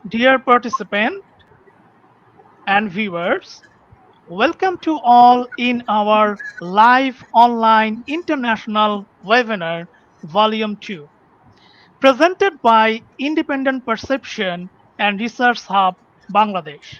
Dear participant and viewers, welcome to all in our live online international webinar Volume 2, presented by Independent Perception and Research Hub, Bangladesh.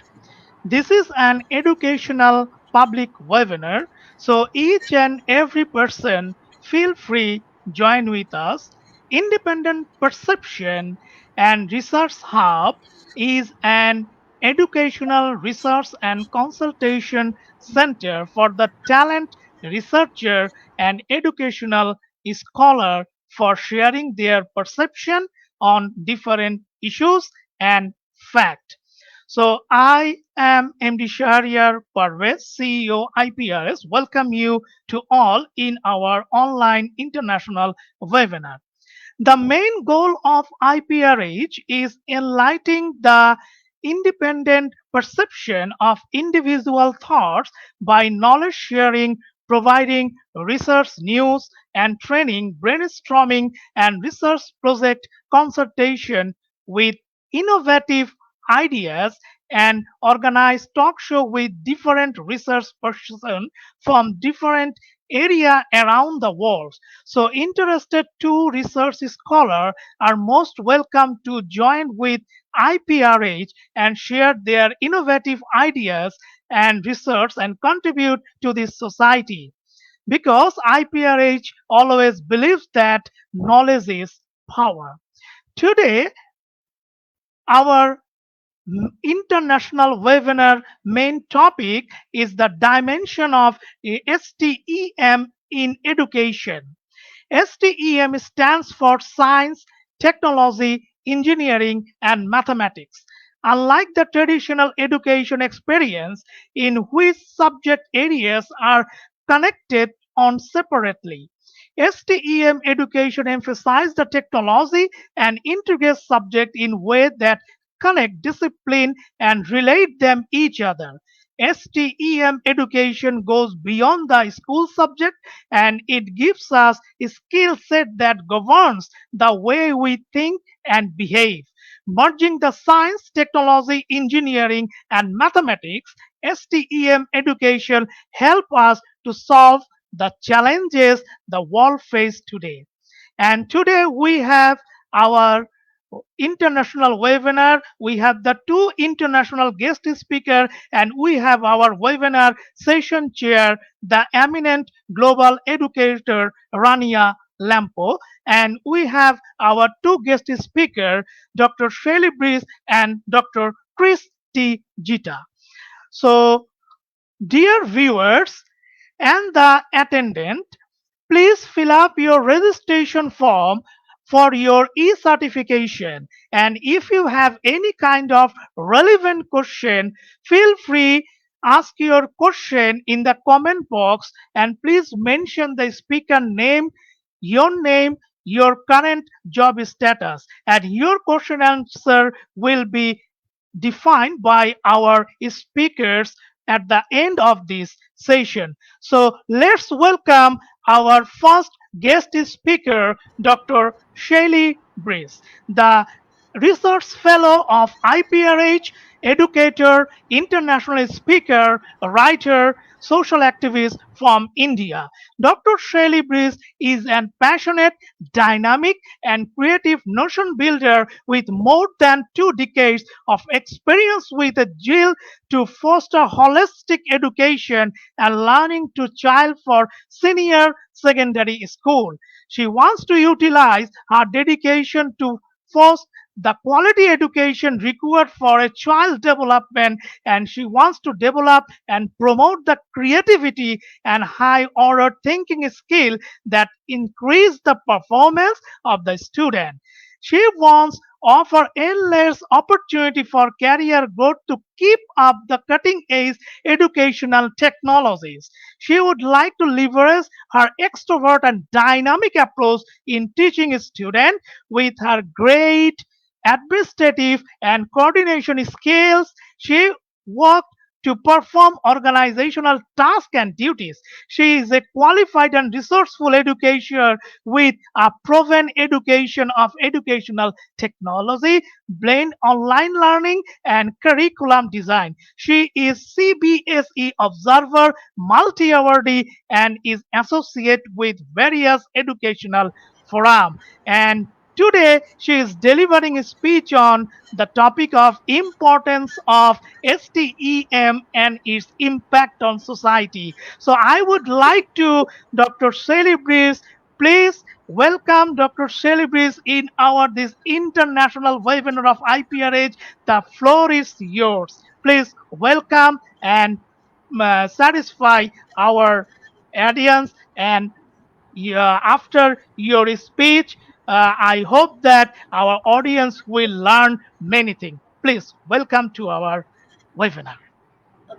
This is an educational public webinar, so each and every person feel free join with us. Independent Perception and Research Hub is an educational research and consultation center for the talent researcher and educational scholar for sharing their perception on different issues and fact. So I am MD Shahriar Parvez, CEO IPRS. Welcome you to all in our online international webinar. The main goal of IPRH is enlightening the independent perception of individual thoughts by knowledge sharing, providing research news and training, brainstorming, and research project consultation with innovative ideas and organize talk show with different research persons from different area around the world. So interested two research scholars are most welcome to join with IPRH and share their innovative ideas and research and contribute to this society. Because IPRH always believes that knowledge is power. Today, our international webinar main topic is the dimension of STEM in education. STEM stands for science, technology, engineering, and mathematics. Unlike the traditional education experience in which subject areas are connected on separately, STEM education emphasizes the technology and integrates subject in ways that connect discipline and relate them each other. STEM education goes beyond the school subject and it gives us a skill set that governs the way we think and behave. Merging the science, technology, engineering, and mathematics, STEM education help us to solve the challenges the world faces today. And today we have our international webinar. We have the two international guest speaker and we have our webinar session chair, the eminent global educator Rania Lampou, and we have our two guest speaker, Dr. Shelley Briss and Dr. Cris Zita. So, dear viewers and the attendant, please fill up your registration form for your e-certification. And if you have any kind of relevant question, feel free ask your question in the comment box and please mention the speaker name, your current job status, and your question answer will be defined by our speakers at the end of this session. So let's welcome our first guest speaker, Dr. Shelley Briss, the research fellow of IPRH, educator, international speaker, writer, social activist from India. Dr. Shelley Briss is an passionate, dynamic, and creative notion builder with more than 2 decades of experience with a zeal to foster holistic education and learning to child for senior secondary school. She wants to utilize her dedication to foster the quality education required for a child development, and she wants to develop and promote the creativity and high order thinking skill that increase the performance of the student. She wants offer endless opportunity for career growth to keep up the cutting edge educational technologies. She would like to leverage her extrovert and dynamic approach in teaching students with her great administrative and coordination skills. She worked to perform organizational tasks and duties. She is a qualified and resourceful educator with a proven education of educational technology, blend online learning and curriculum design. She is CBSE Observer multi-awardee and is associate with various educational forums. And today she is delivering a speech on the topic of importance of STEM and its impact on society. So I would like to Dr. Shelley Briss, please welcome Dr. Shelley Briss in our this international webinar of IPRH. The floor is yours. Please welcome and satisfy our audience. And yeah, after your speech, I hope that our audience will learn many things. Please welcome to our webinar.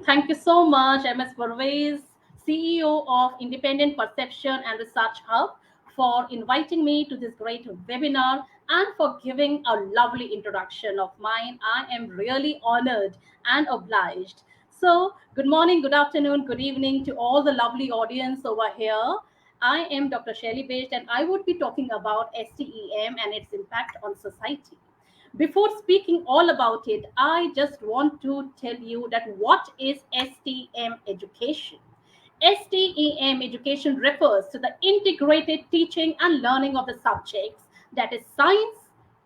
Thank you so much, MS Parvez, CEO of Independent Perception and Research Hub, for inviting me to this great webinar and for giving a lovely introduction of mine. I am really honored and obliged. So, good morning, good afternoon, good evening to all the lovely audience over here. I am Dr. Shelley Briss, and I would be talking about STEM and its impact on society. Before speaking all about it, I just want to tell you that what is STEM education? STEM education refers to the integrated teaching and learning of the subjects, that is science,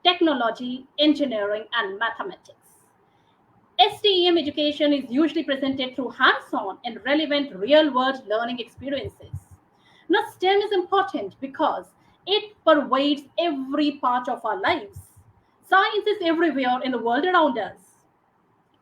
technology, engineering, and mathematics. STEM education is usually presented through hands-on and relevant real-world learning experiences. Now, STEM is important because it pervades every part of our lives. Science is everywhere in the world around us.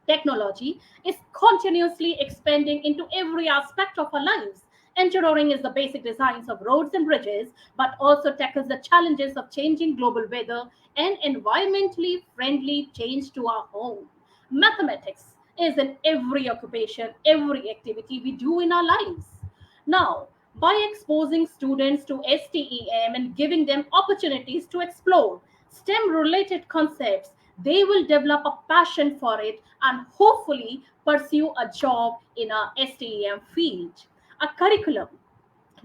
Technology is continuously expanding into every aspect of our lives. Engineering is the basic designs of roads and bridges, but also tackles the challenges of changing global weather and environmentally friendly change to our home. Mathematics is in every occupation, every activity we do in our lives. Now, by exposing students to STEM and giving them opportunities to explore STEM related concepts, they will develop a passion for it and hopefully pursue a job in a STEM field. A curriculum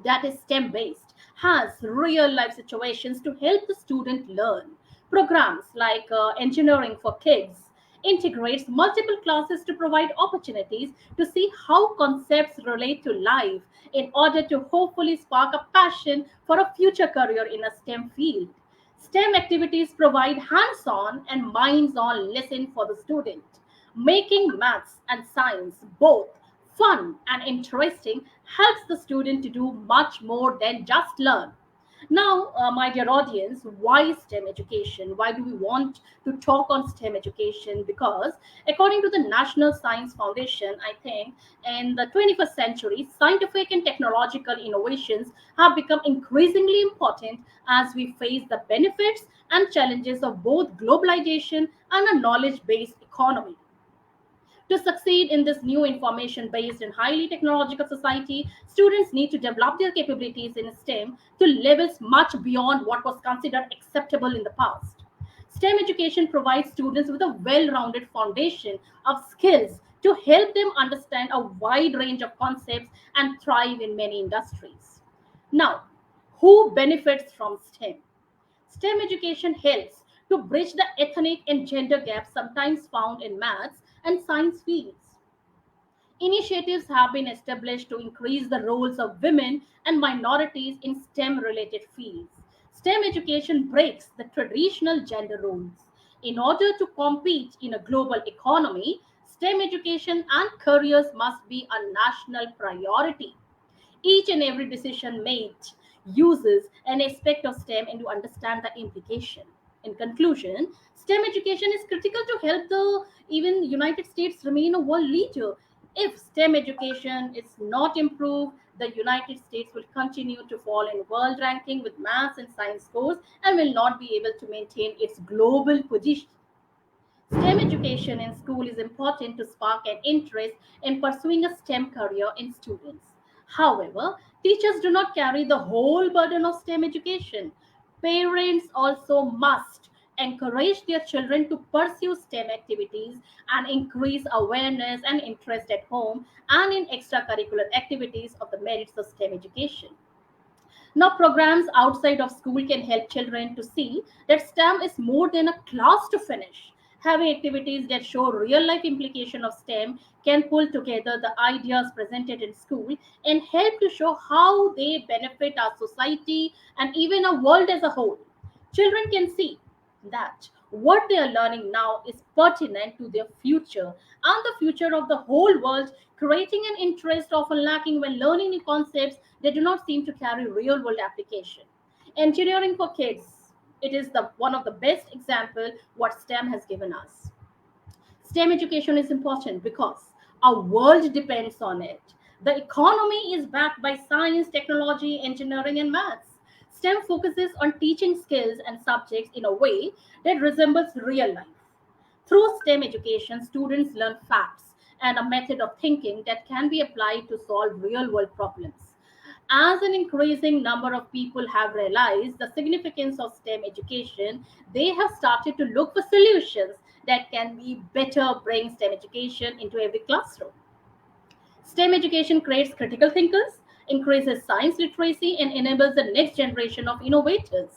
that is STEM based has real life situations to help the student learn. Programs like Engineering for Kids integrates multiple classes to provide opportunities to see how concepts relate to life in order to hopefully spark a passion for a future career in a STEM field. STEM activities provide hands on and minds on lesson for the student, making maths and science both fun and interesting helps the student to do much more than just learn. Now, my dear audience, why STEM education? Why do we want to talk on STEM education? Because according to the National Science Foundation, I think in the 21st century, scientific and technological innovations have become increasingly important as we face the benefits and challenges of both globalization and a knowledge based economy. To succeed in this new information based and highly technological society, students need to develop their capabilities in STEM to levels much beyond what was considered acceptable in the past. STEM education provides students with a well rounded foundation of skills to help them understand a wide range of concepts and thrive in many industries. Now, who benefits from STEM? STEM education helps to bridge the ethnic and gender gaps sometimes found in maths and science fields. Initiatives have been established to increase the roles of women and minorities in STEM related fields. STEM education breaks the traditional gender roles. In order to compete in a global economy, STEM education and careers must be a national priority. Each and every decision made uses an aspect of STEM and to understand the implication. In conclusion, STEM education is critical to help the even United States remain a world leader. If STEM education is not improved, the United States will continue to fall in world ranking with maths and science scores and will not be able to maintain its global position. STEM education in school is important to spark an interest in pursuing a STEM career in students. However, teachers do not carry the whole burden of STEM education. Parents also must encourage their children to pursue STEM activities, and increase awareness and interest at home and in extracurricular activities of the merits of STEM education. Now, programs outside of school can help children to see that STEM is more than a class to finish. Having activities that show real life implication of STEM can pull together the ideas presented in school and help to show how they benefit our society and even our world as a whole. Children can see that what they are learning now is pertinent to their future and the future of the whole world, creating an interest often lacking when learning new concepts that do not seem to carry real world application. Engineering for kids, it is the one of the best example what STEM has given us. STEM education is important because our world depends on it. The economy is backed by science, technology, engineering, and maths. STEM focuses on teaching skills and subjects in a way that resembles real life. Through STEM education, students learn facts and a method of thinking that can be applied to solve real world problems. As an increasing number of people have realized the significance of STEM education, they have started to look for solutions that can be better bring STEM education into every classroom. STEM education creates critical thinkers, increases science literacy, and enables the next generation of innovators.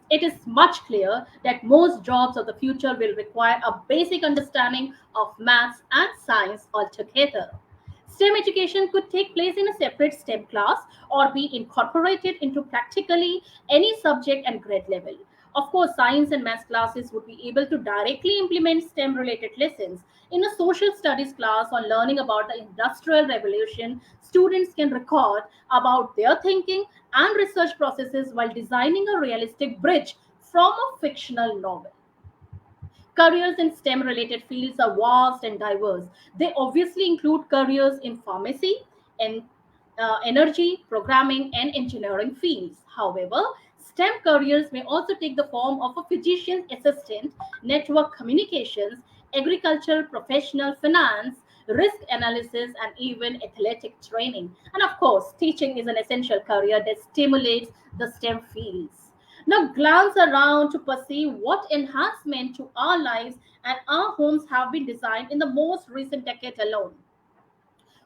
It is much clear that most jobs of the future will require a basic understanding of maths and science altogether. STEM education could take place in a separate STEM class or be incorporated into practically any subject and grade level. Of course, science and math classes would be able to directly implement STEM related lessons. In a social studies class on learning about the Industrial Revolution, students can record about their thinking and research processes while designing a realistic bridge from a fictional novel. Careers in STEM related fields are vast and diverse. They obviously include careers in pharmacy, and energy, programming, and engineering fields. However, STEM careers may also take the form of a physician assistant, network communications, agriculture professional, finance, risk analysis, and even athletic training. And of course, teaching is an essential career that stimulates the STEM fields. Now, glance around to perceive what enhancement to our lives and our homes have been designed in the most recent decade alone.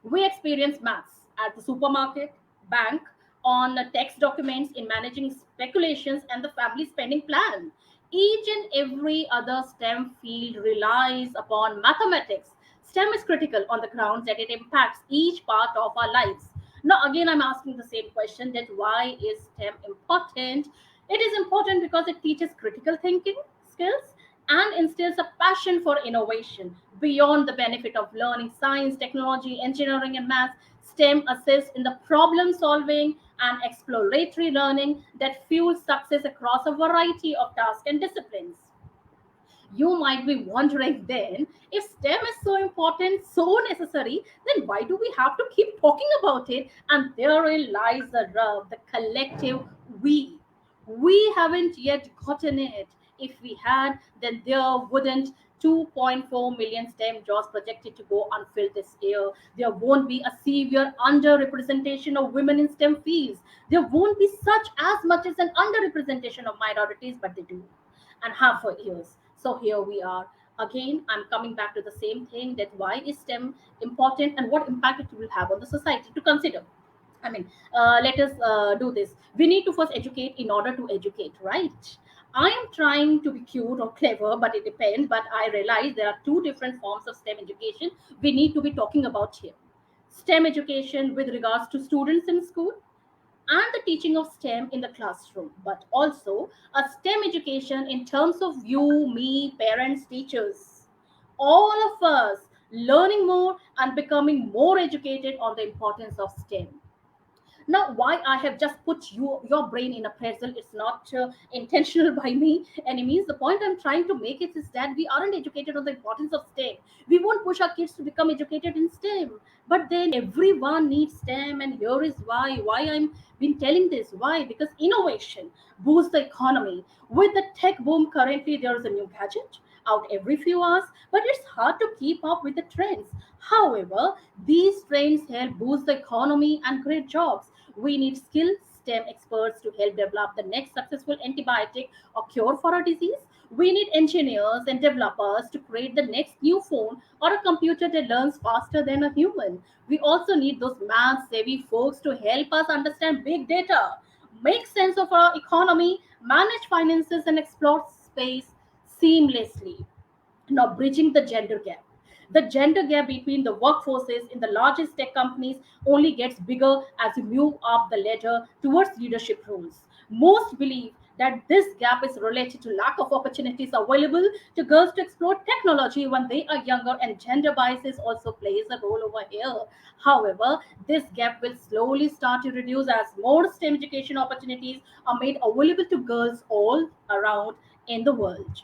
We experience maths at the supermarket, bank, on text documents, in managing speculations, and the family spending plan. Each and every other STEM field relies upon mathematics. STEM is critical on the grounds that it impacts each part of our lives. Now, again, I'm asking the same question, that why is STEM important? It is important because it teaches critical thinking skills and instills a passion for innovation. Beyond the benefit of learning science, technology, engineering, and maths, STEM assists in the problem solving and exploratory learning that fuels success across a variety of tasks and disciplines. You might be wondering then, if STEM is so important, so necessary, then why do we have to keep talking about it? And therein lies the rub, the collective we. We haven't yet gotten it. If we had, then there wouldn't 2.4 million STEM jobs projected to go unfilled this year. There won't be a severe underrepresentation of women in STEM fields. There won't be such as much as an underrepresentation of minorities, but they do and have for years. So here we are. Again, I'm coming back to the same thing, that why is STEM important and what impact it will have on the society to consider. Let us do this. We need to first educate in order to educate, right? I am trying to be cute or clever, but it depends. But I realize there are two different forms of STEM education we need to be talking about here. STEM education with regards to students in school, and the teaching of STEM in the classroom, but also a STEM education in terms of you, me, parents, teachers, all of us learning more and becoming more educated on the importance of STEM. Now, why I have just put your brain in a pretzel, it's not intentional by me any means. The point I'm trying to make it is that we aren't educated on the importance of STEM. We won't push our kids to become educated in STEM, but then everyone needs STEM, and here is why I'm been telling this. Why? Because innovation boosts the economy. With the tech boom currently, there is a new gadget out every few hours, but it's hard to keep up with the trends. However, these trends help boost the economy and create jobs. We need skilled STEM experts to help develop the next successful antibiotic or cure for a disease. We need engineers and developers to create the next new phone or a computer that learns faster than a human. We also need those math savvy folks to help us understand big data, make sense of our economy, manage finances, and explore space seamlessly. Now, bridging the gender gap. The gender gap between the workforces in the largest tech companies only gets bigger as you move up the ladder towards leadership roles. Most believe that this gap is related to lack of opportunities available to girls to explore technology when they are younger, and gender biases also plays a role over here. However, this gap will slowly start to reduce as more STEM education opportunities are made available to girls all around in the world.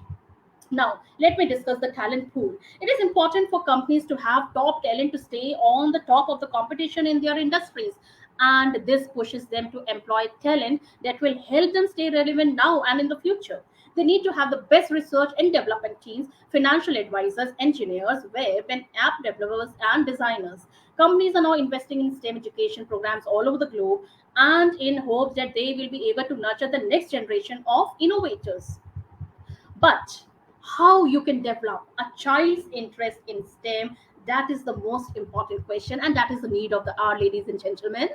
Now, let me discuss the talent pool. It is important for companies to have top talent to stay on the top of the competition in their industries. And this pushes them to employ talent that will help them stay relevant now and in the future. They need to have the best research and development teams, financial advisors, engineers, web and app developers, and designers. Companies are now investing in STEM education programs all over the globe and in hopes that they will be able to nurture the next generation of innovators. But how you can develop a child's interest in STEM, that is the most important question, and that is the need of the hour, ladies and gentlemen.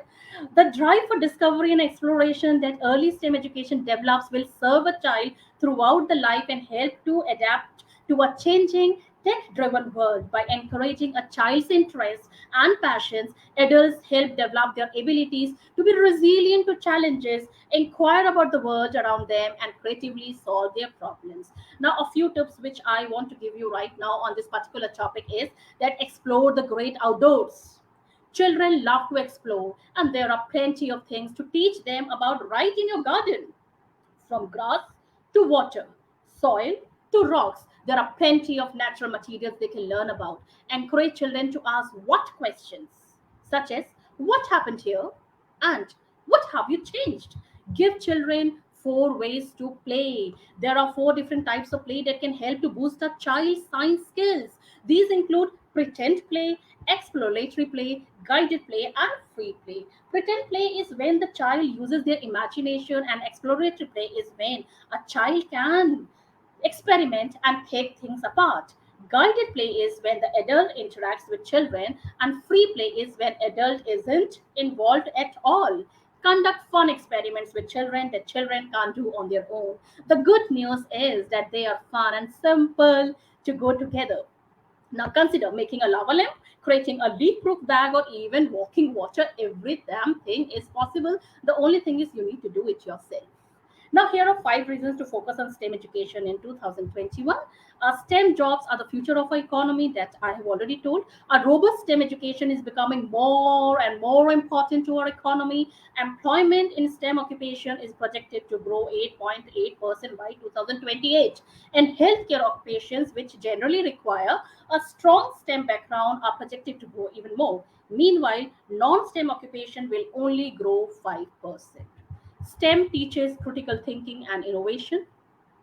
The drive for discovery and exploration that early STEM education develops will serve a child throughout the life and help to adapt to a changing tech driven world. By encouraging a child's interests and passions, adults help develop their abilities to be resilient to challenges, inquire about the world around them, and creatively solve their problems. Now, a few tips which I want to give you right now on this particular topic is that explore the great outdoors. Children love to explore, and there are plenty of things to teach them about right in your garden. From grass to water, soil to rocks, there are plenty of natural materials they can learn about. Encourage children to ask what questions, such as what happened here and what have you changed? Give children four ways to play. There are four different types of play that can help to boost a child's science skills. These include pretend play, exploratory play, guided play, and free play. Pretend play is when the child uses their imagination, and exploratory play is when a child can experiment and take things apart. Guided play is when the adult interacts with children, and free play is when adult isn't involved at all. Conduct fun experiments with children that children can't do on their own. The good news is that they are fun and simple to go together. Now consider making a lava lamp, creating a leak-proof bag, or even walking water. Every damn thing is possible. The only thing is you need to do it yourself. Now, here are five reasons to focus on STEM education in 2021. STEM jobs are the future of our economy, that I have already told. A robust STEM education is becoming more and more important to our economy. Employment in STEM occupation is projected to grow 8.8% by 2028. And healthcare occupations, which generally require a strong STEM background, are projected to grow even more. Meanwhile, non STEM occupation will only grow 5%. STEM teaches critical thinking and innovation.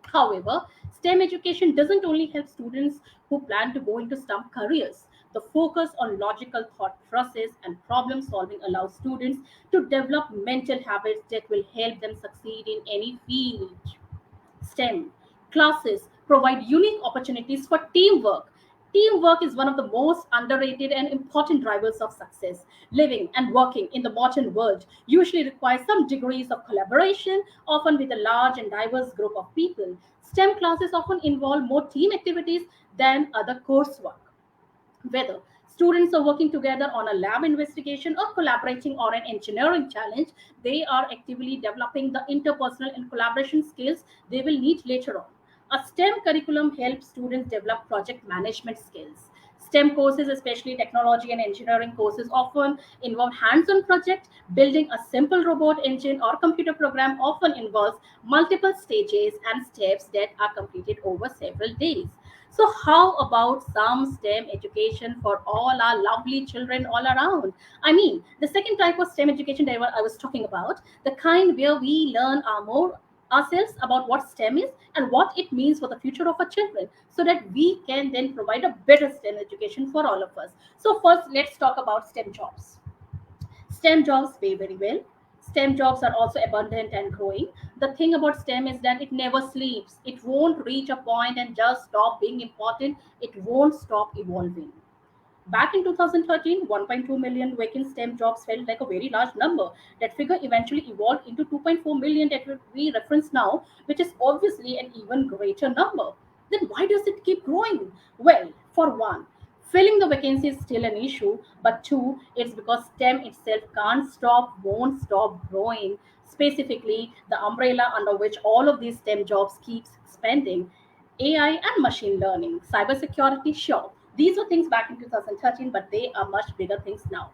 However, STEM education doesn't only help students who plan to go into STEM careers. The focus on logical thought process and problem solving allows students to develop mental habits that will help them succeed in any field. STEM classes provide unique opportunities for teamwork. Teamwork is one of the most underrated and important drivers of success. Living and working in the modern world usually requires some degrees of collaboration, often with a large and diverse group of people. STEM classes often involve more team activities than other coursework. Whether students are working together on a lab investigation or collaborating on an engineering challenge, they are actively developing the interpersonal and collaboration skills they will need later on. A STEM curriculum helps students develop project management skills. STEM courses, especially technology and engineering courses, often involve hands on projects. Building a simple robot engine or computer program often involves multiple stages and steps that are completed over several days. So, how about some STEM education for all our lovely children all around? I mean, the second type of STEM education that I was talking about, the kind where we learn our more ourselves about what STEM is and what it means for the future of our children, so that we can then provide a better STEM education for all of us. So, first, let's talk about STEM jobs. STEM jobs pay very well. STEM jobs are also abundant and growing. The thing about STEM is that it never sleeps. It won't reach a point and just stop being important. It won't stop evolving. Back in 2013, 1.2 million vacant STEM jobs felt like a very large number. That figure eventually evolved into 2.4 million that we reference now, which is obviously an even greater number. Then why does it keep growing? Well, for one, filling the vacancy is still an issue, but two, it's because STEM itself can't stop, won't stop growing. Specifically, the umbrella under which all of these STEM jobs keeps expanding. AI and machine learning, cybersecurity, sure. These were things back in 2013, but they are much bigger things now.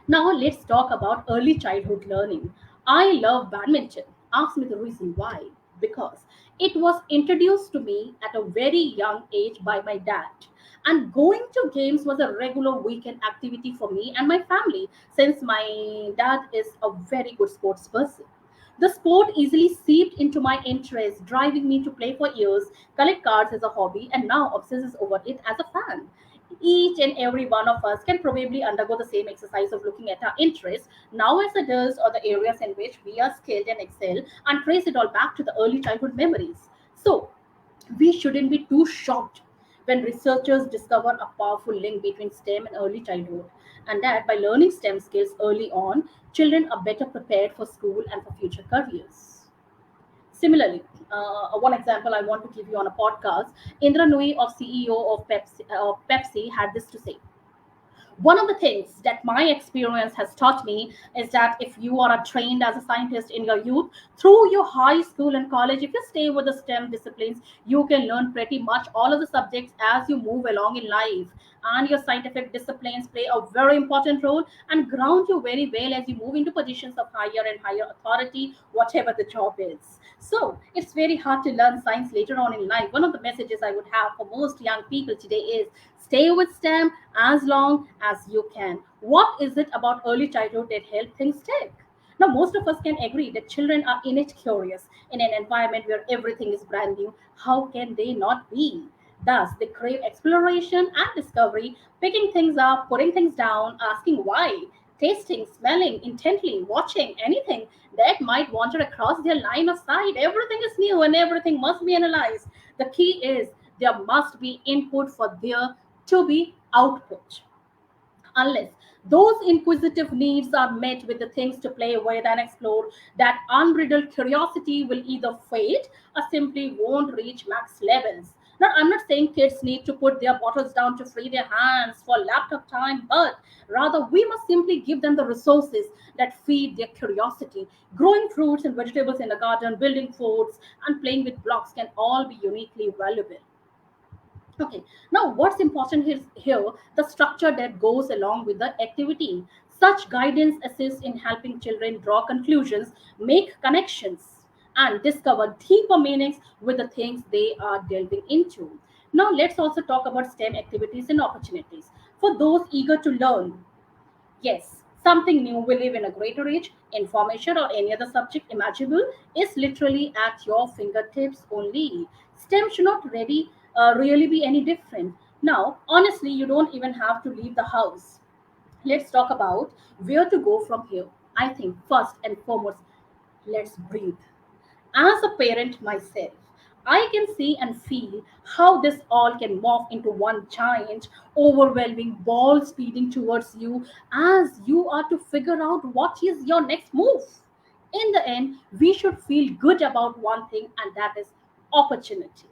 Now let's talk about early childhood learning. I love badminton. Ask me the reason why. Because it was introduced to me at a very young age by my dad. And going to games was a regular weekend activity for me and my family since my dad is a very good sports person. The sport easily seeped into my interest, driving me to play for years, collect cards as a hobby, and now obsesses over it as a fan. Each and every one of us can probably undergo the same exercise of looking at our interests now as adults or the areas in which we are skilled and excel and trace it all back to the early childhood memories. So, we shouldn't be too shocked when researchers discover a powerful link between STEM and early childhood, and that by learning STEM skills early on, children are better prepared for school and for future careers. Similarly, one example I want to give you on a podcast, Indra Nui of CEO of Pepsi had this to say. One of the things that my experience has taught me is that if you are trained as a scientist in your youth, through your high school and college, if you stay with the STEM disciplines, you can learn pretty much all of the subjects as you move along in life. And your scientific disciplines play a very important role and ground you very well as you move into positions of higher and higher authority, whatever the job is. So it's very hard to learn science later on in life. One of the messages I would have for most young people today is stay with STEM as long as you can. What is it about early childhood that help things stick? Now, most of us can agree that children are innate curious in an environment where everything is brand new. How can they not be? Thus, they crave exploration and discovery, picking things up, putting things down, asking why, tasting, smelling, intently, watching anything that might wander across their line of sight. Everything is new and everything must be analyzed. The key is there must be input for there to be output. Unless those inquisitive needs are met with the things to play with and explore, that unbridled curiosity will either fade or simply won't reach max levels. Now, I'm not saying kids need to put their bottles down to free their hands for laptop time, but rather we must simply give them the resources that feed their curiosity. Growing fruits and vegetables in the garden, building forts, and playing with blocks can all be uniquely valuable. Okay, now what's important is here the structure that goes along with the activity. Such guidance assists in helping children draw conclusions, make connections, and discover deeper meanings with the things they are delving into. Now, let's also talk about STEM activities and opportunities. For those eager to learn, yes, something new will live in a greater reach. Information or any other subject imaginable is literally at your fingertips only. STEM should not really be any different. Now, honestly, you don't even have to leave the house. Let's talk about where to go from here. I think first and foremost, let's breathe. As a parent myself, I can see and feel how this all can morph into one giant, overwhelming ball speeding towards you as you are to figure out what is your next move. In the end, we should feel good about one thing, and that is opportunity.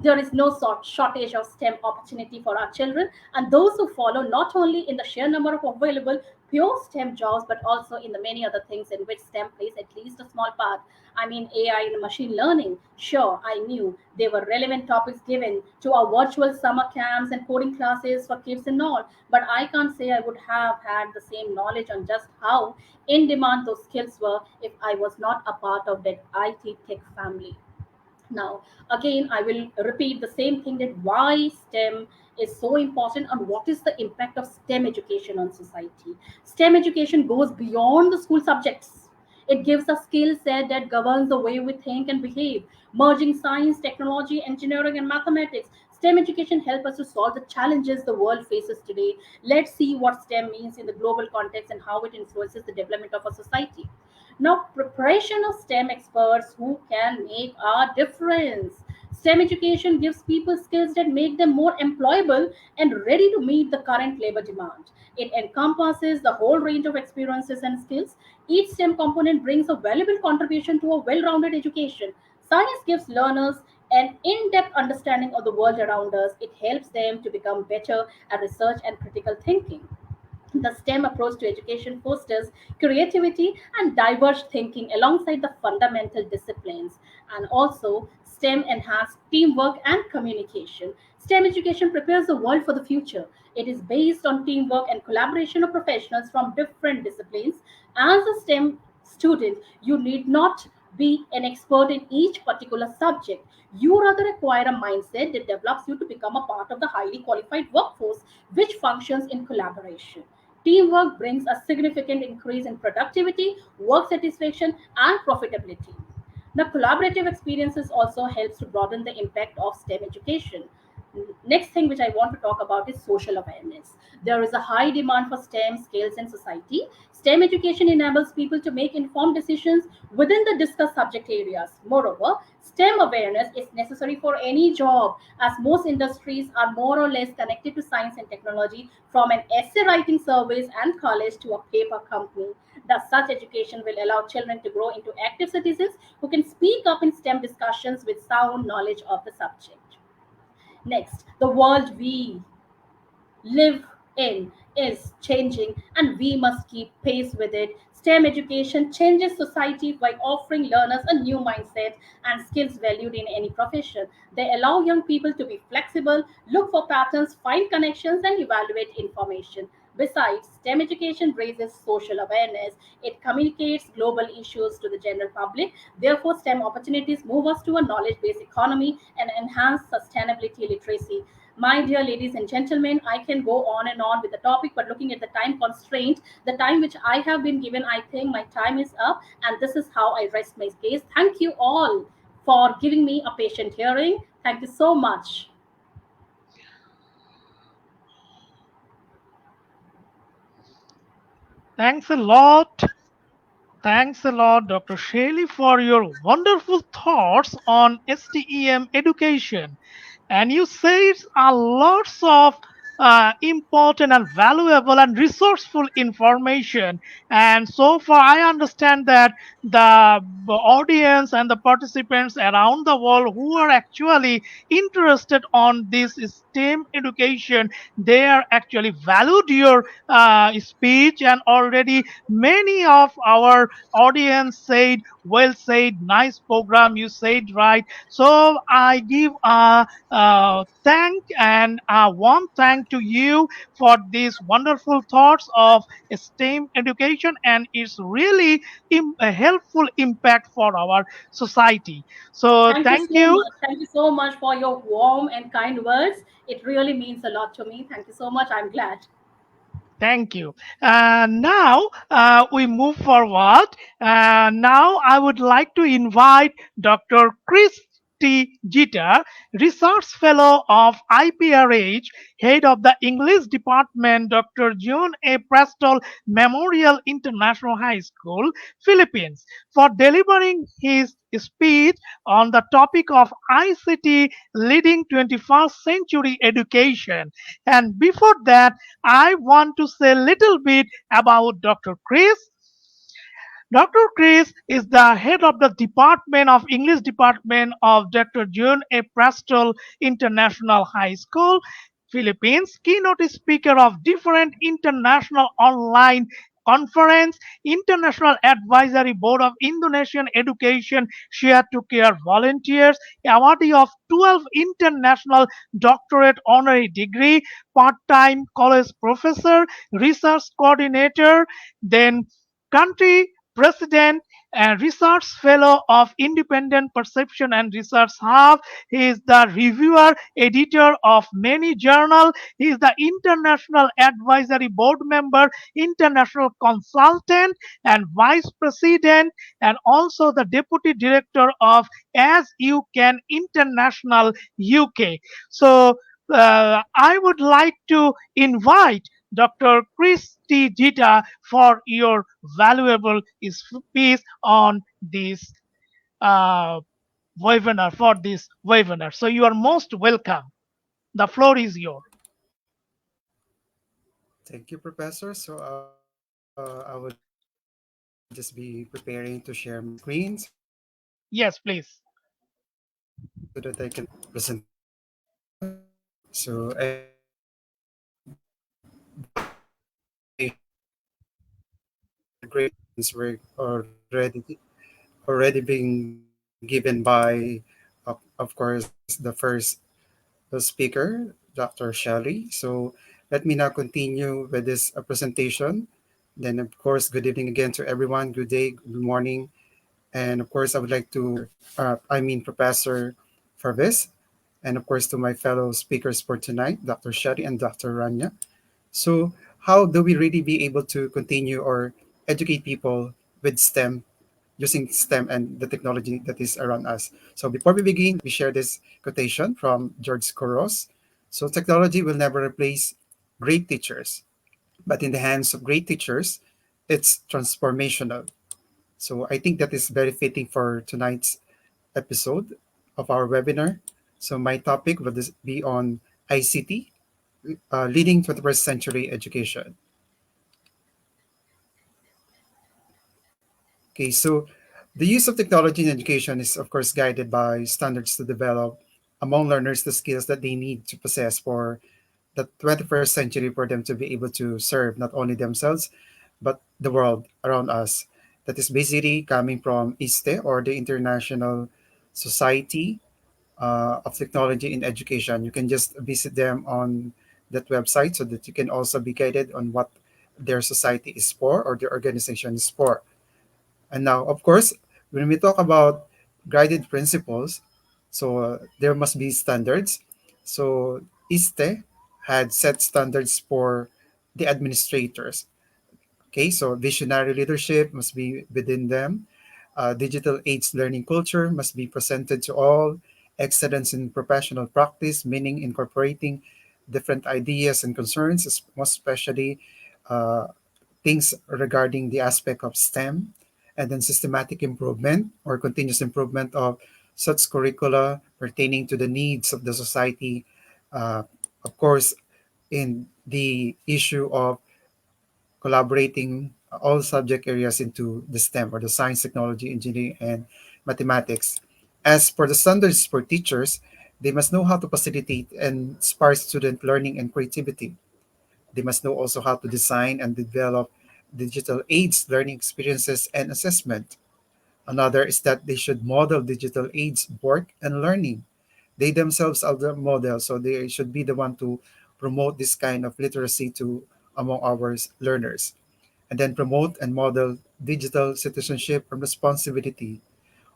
There is no shortage of STEM opportunity for our children, and those who follow not only in the sheer number of available pure STEM jobs, but also in the many other things in which STEM plays at least a small part. I mean, AI and machine learning. Sure, I knew they were relevant topics given to our virtual summer camps and coding classes for kids and all, but I can't say I would have had the same knowledge on just how in demand those skills were if I was not a part of that IT tech family. Now, again, I will repeat the same thing that why STEM is so important and what is the impact of STEM education on society. STEM education goes beyond the school subjects. It gives a skill set that governs the way we think and behave, merging science, technology, engineering, and mathematics. STEM education helps us to solve the challenges the world faces today. Let's see what STEM means in the global context and how it influences the development of a society. Now, preparation of STEM experts who can make a difference. STEM education gives people skills that make them more employable and ready to meet the current labor demand. It encompasses the whole range of experiences and skills. Each STEM component brings a valuable contribution to a well rounded education. Science gives learners an in depth understanding of the world around us. It helps them to become better at research and critical thinking. The STEM approach to education fosters creativity and diverse thinking alongside the fundamental disciplines. And also, STEM enhances teamwork and communication. STEM education prepares the world for the future. It is based on teamwork and collaboration of professionals from different disciplines. As a STEM student, you need not be an expert in each particular subject. You rather acquire a mindset that develops you to become a part of the highly qualified workforce which functions in collaboration. Teamwork brings a significant increase in productivity, work satisfaction, and profitability. The collaborative experiences also helps to broaden the impact of STEM education. Next thing which I want to talk about is social awareness. There is a high demand for STEM skills in society. STEM education enables people to make informed decisions within the discussed subject areas. Moreover, STEM awareness is necessary for any job as most industries are more or less connected to science and technology from an essay writing service and college to a paper company. Thus, such education will allow children to grow into active citizens who can speak up in STEM discussions with sound knowledge of the subject. Next, the world we live in is changing and we must keep pace with it. STEM education changes society by offering learners a new mindset and skills valued in any profession. They allow young people to be flexible, look for patterns, find connections, and evaluate information. Besides, STEM education raises social awareness. It communicates global issues to the general public. Therefore, STEM opportunities move us to a knowledge based economy and enhance sustainability literacy. My dear ladies and gentlemen, I can go on and on with the topic, but looking at the time constraint, the time which I have been given, I think my time is up, and this is how I rest my case. Thank you all for giving me a patient hearing. Thank you so much. Thanks a lot. Thanks a lot, Dr. Shelly, for your wonderful thoughts on STEM education. And you said a lots of important and valuable and resourceful information. And so far, I understand that the audience and the participants around the world who are actually interested on this STEM education, they are actually valued your speech, and already many of our audience said, well said, nice program, you said right. So I give a thank and a warm thank to you for these wonderful thoughts of STEM education and its really a helpful impact for our society. So Thank you thank so you. much. Thank you so much for your warm and kind words. It really means a lot to me. Thank you so much. I'm glad. Thank you. Now we move forward. Now I would like to invite Dr. Cris Zita, Research Fellow of IPRH, Head of the English Department, Dr. John A. Prestol Memorial International High School, Philippines, for delivering his speech on the topic of ICT leading 21st century education. And before that, I want to say a little bit about Dr. Cris. Dr. Cris is the head of the Department of English Department of Dr. John A. Prestol International High School, Philippines, keynote speaker of different international online conference, International Advisory Board of Indonesian Education Share to Care Volunteers, awardee of 12 international doctorate honorary degree, part-time college professor, research coordinator, then country president and research fellow of Independent Perception and Research Hub. He is the reviewer, editor of many journals. He is the international advisory board member, international consultant, and vice president, and also the deputy director of As You Can International UK. So I would like to invite Dr. Cris Zita for your valuable piece on this uh, webinar. So you are most welcome. The floor is yours. Thank you, Professor. So I will just be preparing to share my screen so that I can Yes, please. present my presentation. So based on the presentation or the great instructions were already being given by, of course, the first speaker, Dr. Shelly. So let me now continue with this presentation. Then, of course, good evening again to everyone. Good day, good morning. And of course, I would like to, Professor Farvis, and of course, to my fellow speakers for tonight, Dr. Shetty and Dr. Rania. So, how do we really be able to continue or educate people with STEM, using STEM and the technology that is around us? So, before we begin, let me share this quotation from George Couros. So, technology will never replace great teachers, but in the hands of great teachers, it's transformational. So I think that is very fitting for tonight's episode of our webinar. So my topic will be on ICT, leading 21st century education. Okay, so the use of technology in education is of course guided by standards to develop among learners the skills that they need to possess for the 21st century for them to be able to serve not only themselves but the world around us. That is basically coming from ISTE, or the International Society of Technology in Education. You can just visit them on that website so that you can also be guided on what their society is for or their organization is for. And now, of course, when we talk about guided principles, so there must be standards. So ISTE had set standards for the administrators. Okay, so visionary leadership must be within them. Digital aids learning culture must be presented to all. Excellence in professional practice, meaning incorporating different ideas and concerns, most especially uh, things regarding the aspect of STEM, and then systematic improvement or continuous improvement of such curricula pertaining to the needs of the society. Uh, of course, in the issue of collaborating all subject areas into the STEM, or the science, technology, engineering, and mathematics. As for the standards for teachers, they must know how to facilitate and inspire student learning and creativity. They must know also how to design and develop digital aids, learning experiences, and assessment. Another is that they should model digital aids work and learning. They themselves are the model, so they should be the one to promote this kind of literacy to among our learners, and then promote and model digital citizenship and responsibility.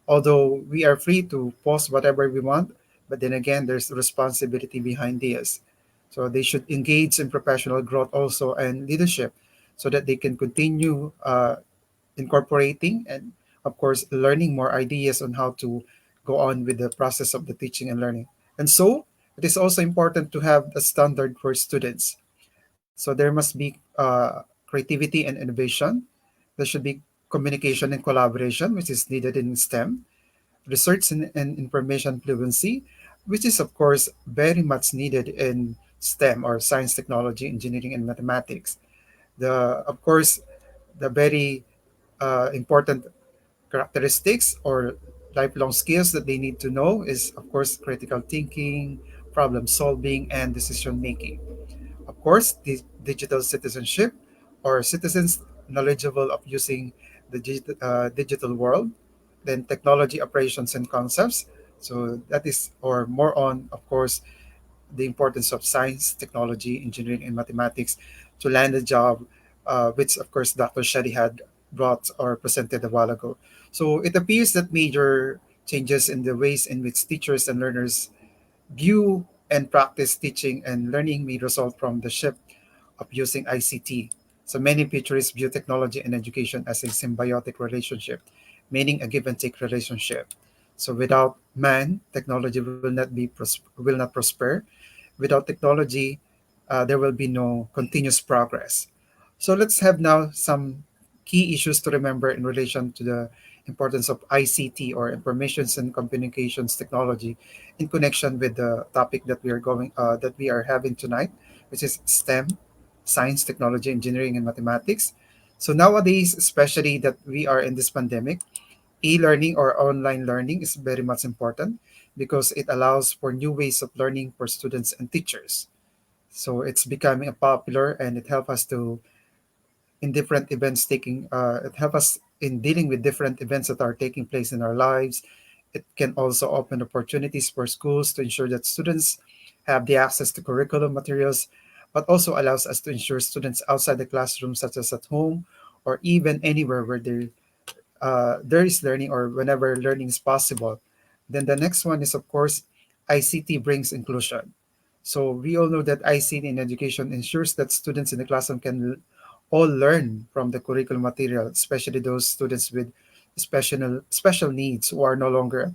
Although we are free to post whatever we want, but then again, there's responsibility behind this. So they should engage in professional growth also and leadership so that they can continue incorporating and, of course, learning more ideas on how to go on with the process of the teaching and learning. And so it is also important to have a standard for students. So there must be creativity and innovation. There should be communication and collaboration, which is needed in STEM, research and information fluency, which is, of course, very much needed in STEM, or science, technology, engineering, and mathematics. Of course, the very important characteristics or lifelong skills that they need to know is, of course, critical thinking, problem solving, and decision making. Of course, the digital citizenship, or citizens knowledgeable of using the digital world, then technology operations and concepts. So that is, or more on, of course, the importance of science, technology, engineering, and mathematics to land a job, which, of course, Dr. Shetty had brought or presented a while ago. So it appears that major changes in the ways in which teachers and learners view and practice teaching and learning may result from the shift of using ICT. So many futurists view technology and education as a symbiotic relationship, meaning a give and take relationship. So without man, technology will not prosper. Without technology, there will be no continuous progress. So let's have now some key issues to remember in relation to the importance of ICT, or Informations and Communications Technology, in connection with the topic that we are having tonight, which is STEM, science, technology, engineering, and mathematics. So nowadays, especially that we are in this pandemic, e-learning or online learning is very much important because it allows for new ways of learning for students and teachers. So it's becoming popular, and it helps us to in different events taking it help us in dealing with different events that are taking place in our lives. It can also open opportunities for schools to ensure that students have the access to curriculum materials, but also allows us to ensure students outside the classroom, such as at home or even anywhere where there is learning, or whenever learning is possible. Then the next one is, of course, ICT brings inclusion. So we all know that ICT in education ensures that students in the classroom can all learn from the curriculum material, especially those students with special needs who are no longer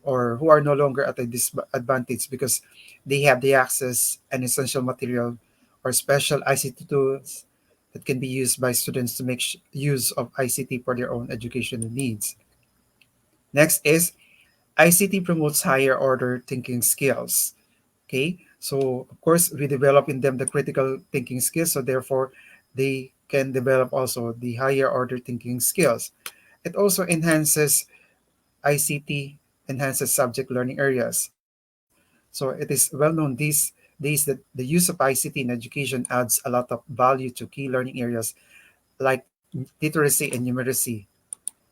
at a disadvantage because they have the access and essential material or special ICT tools that can be used by students to make use of ICT for their own educational needs. Next is ICT promotes higher order thinking skills. Okay, so of course we develop in them the critical thinking skills, so therefore they can develop also the higher order thinking skills. It also enhances ICT enhances subject learning areas. So it is well known these days that the use of ICT in education adds a lot of value to key learning areas like literacy and numeracy.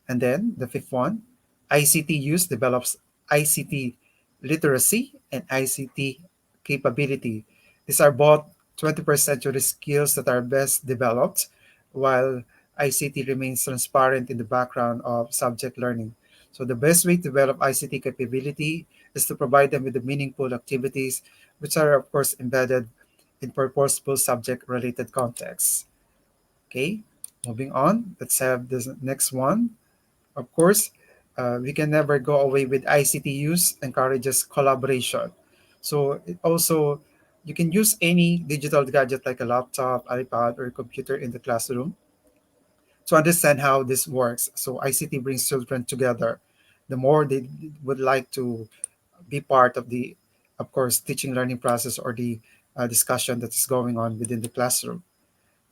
And then the fifth one, ICT use develops ICT literacy and ICT capability. These are both 21st century skills that are best developed, while ICT remains transparent in the background of subject learning. So the best way to develop ICT capability is to provide them with the meaningful activities, which are of course embedded in purposeful subject related contexts. Okay, moving on. Let's have this next one. Of course, we can never go away with ICT use encourages collaboration. So it also, you can use any digital gadget like a laptop, iPad, or computer in the classroom to understand how this works. So ICT brings children together. The more they would like to be part of the, of course, teaching learning process or the discussion that is going on within the classroom.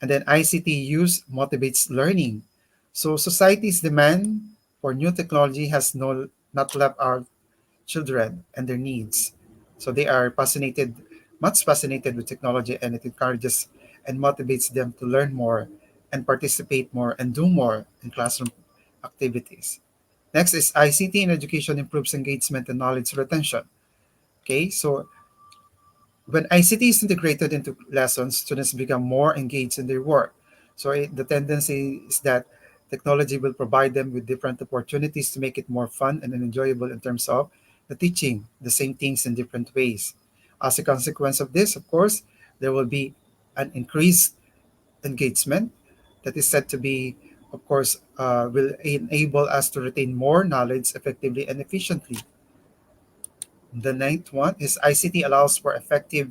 And then ICT use motivates learning. So society's demand for new technology has not left our children and their needs. So they are much fascinated with technology, and it encourages and motivates them to learn more and participate more and do more in classroom activities. Next is ICT in education improves engagement and knowledge retention. Okay, so when ICT is integrated into lessons, students become more engaged in their work. So the tendency is that technology will provide them with different opportunities to make it more fun and enjoyable in terms of the teaching the same things in different ways. As a consequence of this, of course, there will be an increased engagement that is said to be, of course, will enable us to retain more knowledge effectively and efficiently. The ninth one is ICT allows for effective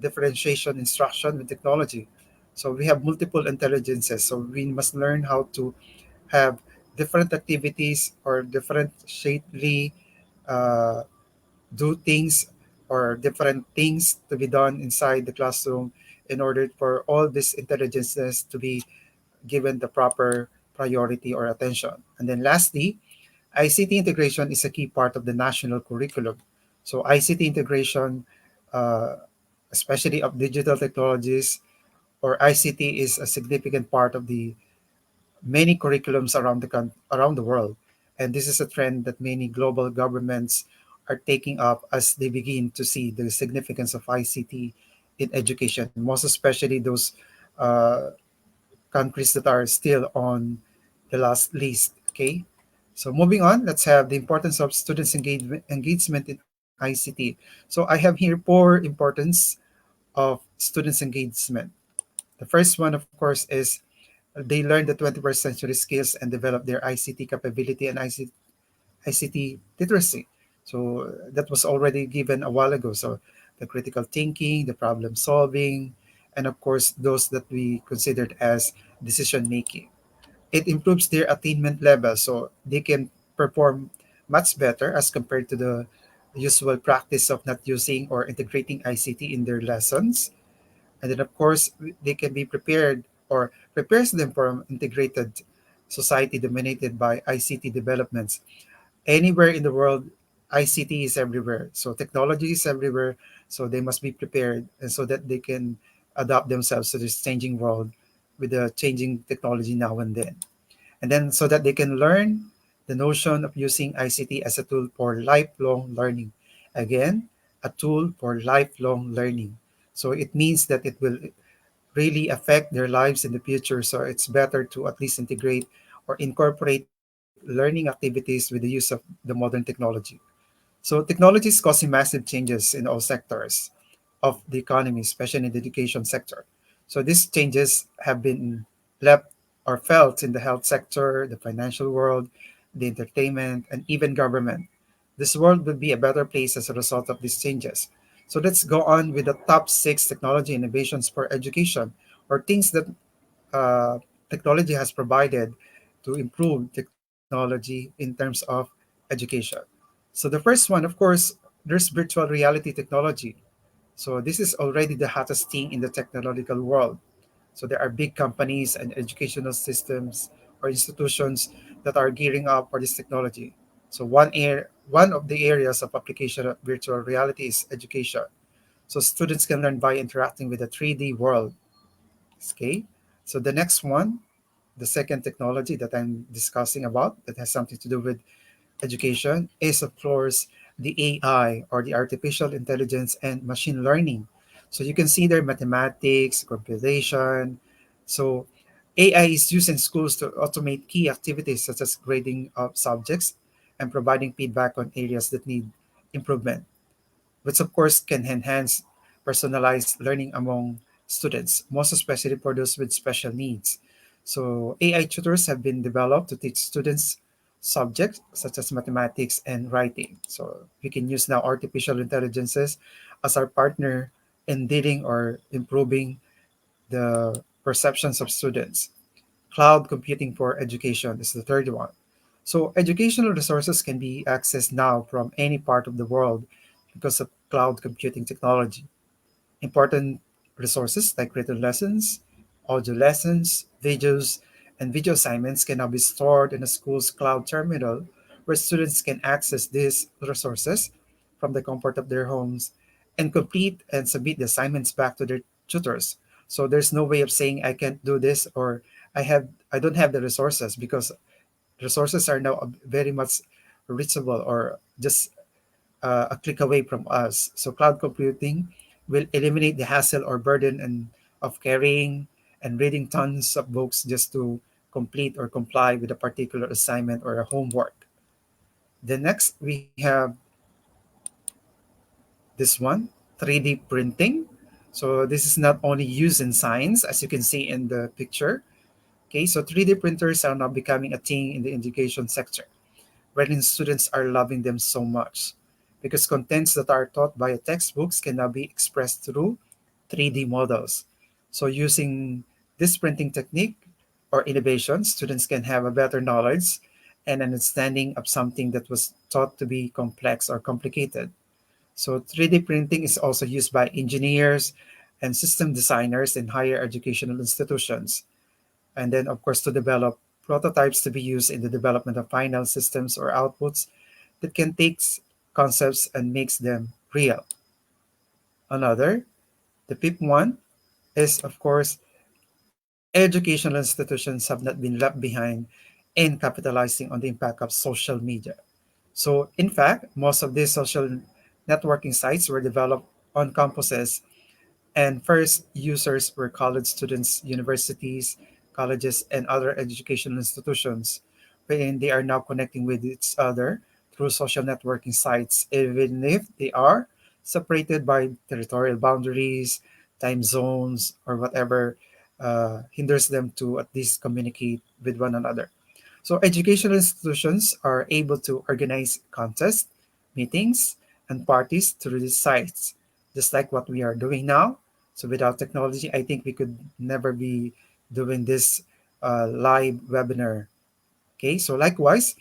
differentiation instruction with technology. So we have multiple intelligences. So we must learn how to have different activities or different shapely uh, do things or different things to be done inside the classroom in order for all these intelligences to be given the proper priority or attention. And then lastly, ICT integration is a key part of the national curriculum. So ICT integration, uh, especially of digital technologies or ICT, is a significant part of the many curriculums around the world. And this is a trend that many global governments are taking up as they begin to see the significance of ICT in education, most especially those uh, countries that are still on the last list. Okay, so moving on, let's have the importance of students engagement in ICT. So I have here four importance of students engagement. The first one, of course, is they learn the 21st century skills and develop their ICT capability and ICT literacy. So that was already given a while ago. So the critical thinking, the problem solving, and of course, those that we considered as decision making. It improves their attainment level so they can perform much better as compared to the usual practice of not using or integrating ICT in their lessons. And then, of course, they can be prepared or prepares them for an integrated society dominated by ICT developments. Anywhere in the world, ICT is everywhere. So technology is everywhere. So they must be prepared and so that they can adapt themselves to this changing world with the changing technology now and then. And then so that they can learn the notion of using ICT as a tool for lifelong learning. Again, a tool for lifelong learning. So it means that it will really affect their lives in the future. So it's better to at least integrate or incorporate learning activities with the use of the modern technology. So technology is causing massive changes in all sectors of the economy, especially in the education sector. So these changes have been left or felt in the health sector, the financial world, the entertainment, and even government. This world will be a better place as a result of these changes. So let's go on with the top six technology innovations for education, or things that uh, technology has provided to improve technology in terms of education. So the first one, of course, there's virtual reality technology. So this is already the hottest thing in the technological world. So there are big companies and educational systems or institutions that are gearing up for this technology. So one of the areas of application of virtual reality is education. So students can learn by interacting with a 3D world. Okay. So the next one, the second technology that I'm discussing about that has something to do with education is, of course, the AI or the artificial intelligence and machine learning. So you can see there mathematics, computation. So AI is used in schools to automate key activities such as grading of subjects and providing feedback on areas that need improvement, which of course can enhance personalized learning among students, most especially for those with special needs. So AI tutors have been developed to teach students subjects such as mathematics and writing. So we can use now artificial intelligences as our partner in dealing or improving the perceptions of students. Cloud computing for education is the third one. So educational resources can be accessed now from any part of the world because of cloud computing technology. Important resources like written lessons, audio lessons, videos, and video assignments can now be stored in a school's cloud terminal where students can access these resources from the comfort of their homes and complete and submit the assignments back to their tutors. So there's no way of saying I can't do this or I don't have the resources because resources are now very much reachable or just a click away from us. So cloud computing will eliminate the hassle or burden of carrying and reading tons of books just to complete or comply with a particular assignment or a homework. The next we have this one, 3D printing. So this is not only used in science, as you can see in the picture. Okay, so 3D printers are now becoming a thing in the education sector, wherein students are loving them so much because contents that are taught via textbooks can now be expressed through 3D models. So using this printing technique or innovation, students can have a better knowledge and understanding of something that was thought to be complex or complicated. So 3D printing is also used by engineers and system designers in higher educational institutions. And then, of course, to develop prototypes to be used in the development of final systems or outputs that can take concepts and makes them real. Another, the fifth one is, of course, educational institutions have not been left behind in capitalizing on the impact of social media. So, in fact, most of these social networking sites were developed on campuses, and first users were college students, universities, colleges, and other educational institutions, wherein they are now connecting with each other through social networking sites, even if they are separated by territorial boundaries, time zones, or whatever hinders them to at least communicate with one another. So, educational institutions are able to organize contests, meetings, and parties through these sites. just like what we are doing now. So without technology, I think we could never be doing this live webinar. Okay, so likewise,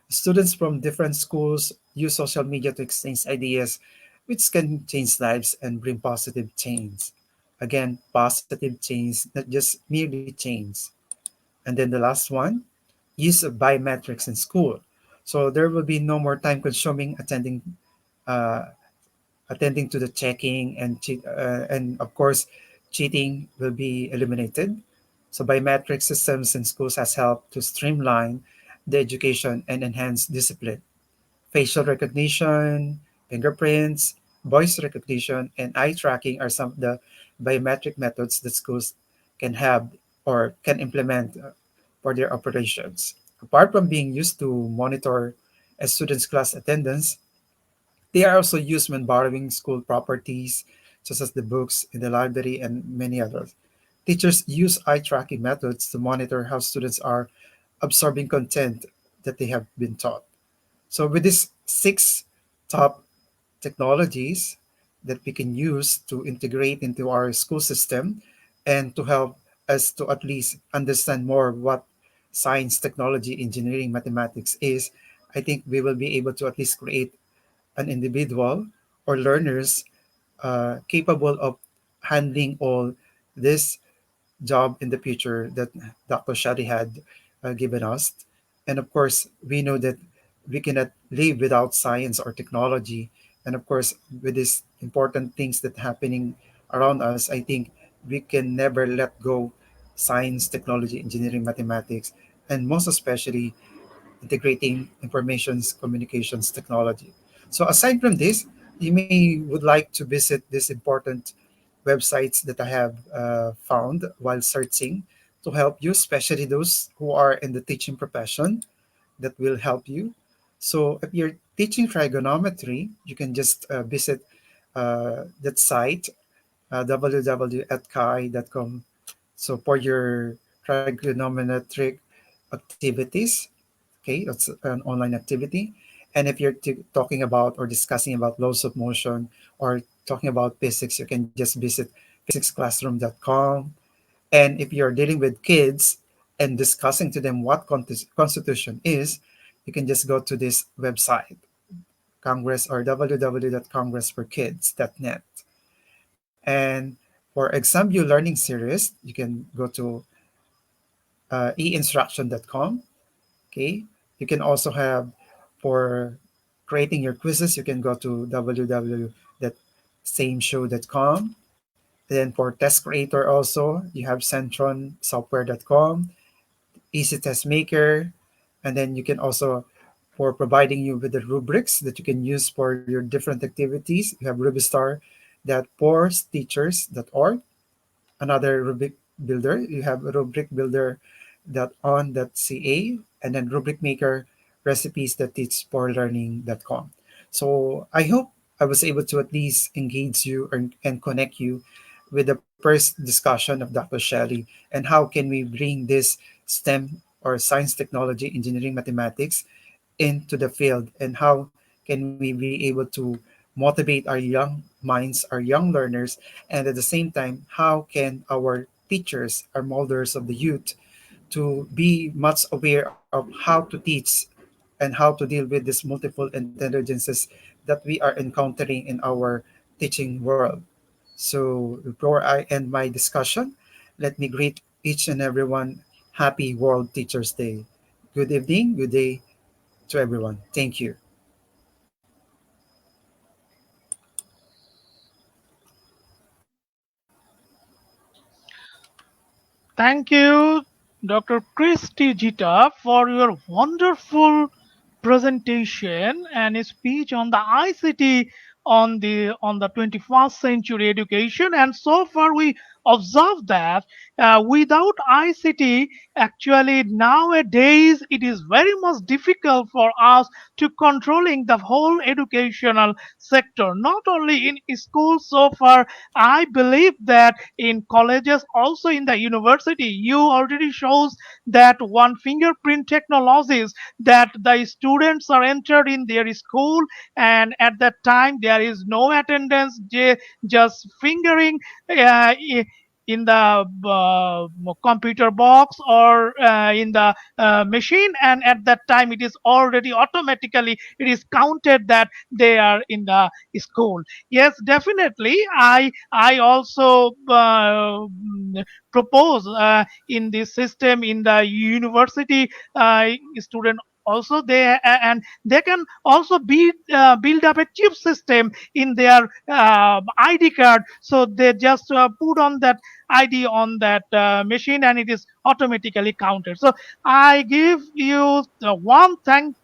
students from different schools use social media to exchange ideas, which can change lives and bring positive change. Again, positive change, not just merely change. And then the last one, use of biometrics in school. So there will be no more time consuming uh, attending to the checking and of course cheating will be eliminated. So biometric systems in schools has helped to streamline the education and enhance discipline. Facial recognition, fingerprints, voice recognition, and eye tracking are some of the biometric methods that schools can have or can implement for their operations. Apart from being used to monitor a student's class attendance, they are also used when borrowing school properties, such as the books in the library and many others. Teachers use eye tracking methods to monitor how students are absorbing content that they have been taught. So, with these six top technologies that we can use to integrate into our school system and to help us to at least understand more what science, technology, engineering, mathematics is, I think we will be able to at least create an individual or learners capable of handling all this job in the future that Dr. Shadi had given us. And of course, we know that we cannot live without science or technology. And of course, with these important things that happening around us, I think we can never let go science, technology, engineering, mathematics, and most especially integrating information's communications technology. So aside from this, you may would like to visit these important websites that I have found while searching to help you, especially those who are in the teaching profession that will help you. So if you're teaching trigonometry, you can just visit that site, www.kai.com. So for your trigonometric activities, okay, that's an online activity. And if you're talking about or discussing about laws of motion or talking about physics, you can just visit physicsclassroom.com. And if you're dealing with kids and discussing to them what constitution is, you can just go to this website, Congress or www.congressforkids.net. And for exam view learning series, you can go to einstruction.com. Okay. You can also have for creating your quizzes, you can go to www.sameshow.com. Then for test creator also, you have centronsoftware.com, easy test maker, and then you can also for providing you with the rubrics that you can use for your different activities. You have rubistar.forceteachers.org, another rubric builder. You have rubric builder.on.ca, and then rubric maker recipes.teachforlearning.com. So I hope I was able to at least engage you and connect you with the first discussion of Dr. Shelley and how can we bring this STEM or science, technology, engineering, mathematics into the field, and how can we be able to motivate our young minds, our young learners, and at the same time, how can our teachers, our molders of the youth, to be much aware of how to teach and how to deal with these multiple intelligences that we are encountering in our teaching world. So before I end my discussion, let me greet each and everyone happy World Teachers Day. Good evening, good day to everyone. Thank you. Thank you, Dr. Cris Zita, for your wonderful presentation and a speech on the ICT on the 21st century education. And so far, we observe that without ICT, actually nowadays it is very much difficult for us to controlling the whole educational sector, not only in schools. So far, I believe that in colleges, also in the university, you already shows that one fingerprint technologies that the students are entered in their school, and at that time there is no attendance, just fingering in the computer box or in the machine, and at that time it is already automatically it is counted that they are in the school. Yes, definitely, I also propose in this system in the university student also and they can also build up a chip system in their ID card, so they just put on that ID on that machine and it is automatically counted. So I give you the one thank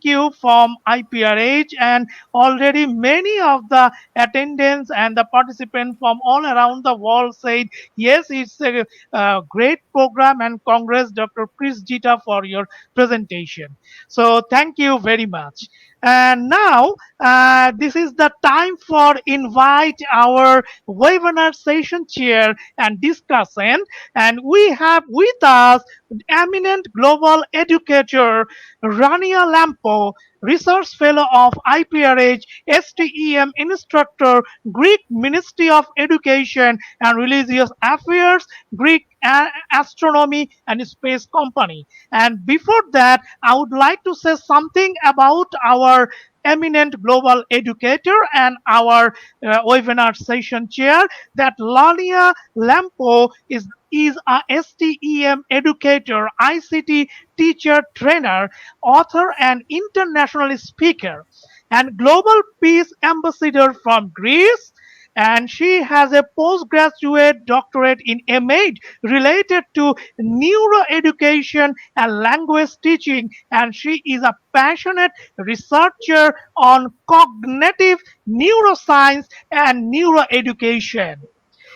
you from IPRH, and already many of the attendants and the participants from all around the world said yes, it's a great program, and congrats Dr. Cris Zita for your presentation. So thank you very much. And now this is the time for invite our webinar session chair and discussant, and we have with us eminent global educator Rania Lampou, research fellow of IPRH, STEM instructor, Greek Ministry of Education and Religious Affairs, Greek Astronomy and Space Company. And before that, I would like to say something about our eminent global educator and our webinar session chair, that Lania Lampo is a STEM educator, ICT teacher trainer, author, and international speaker, and global peace ambassador from Greece. And she has a postgraduate doctorate in MA related to neuroeducation and language teaching. And she is a passionate researcher on cognitive neuroscience and neuroeducation.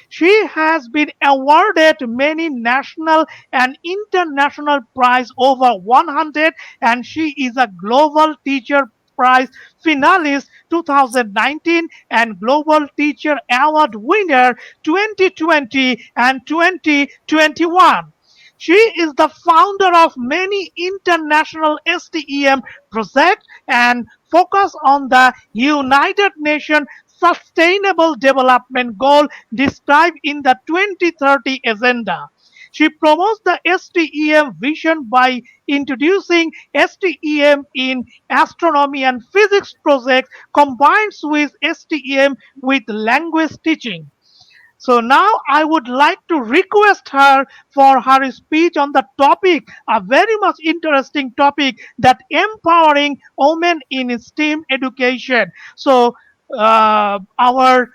She has been awarded many national and international prizes, over 100, and she is a Global Teacher Prize finalist 2019 and Global Teacher Award winner 2020 and 2021. She is the founder of many international STEM projects and focus on the United Nations Sustainable Development Goal described in the 2030 Agenda. She promotes the STEM vision by introducing STEM in astronomy and physics projects, combines with STEM with language teaching. So now I would like to request her for her speech on the topic, a very much interesting topic, that empowering women in STEM education. So our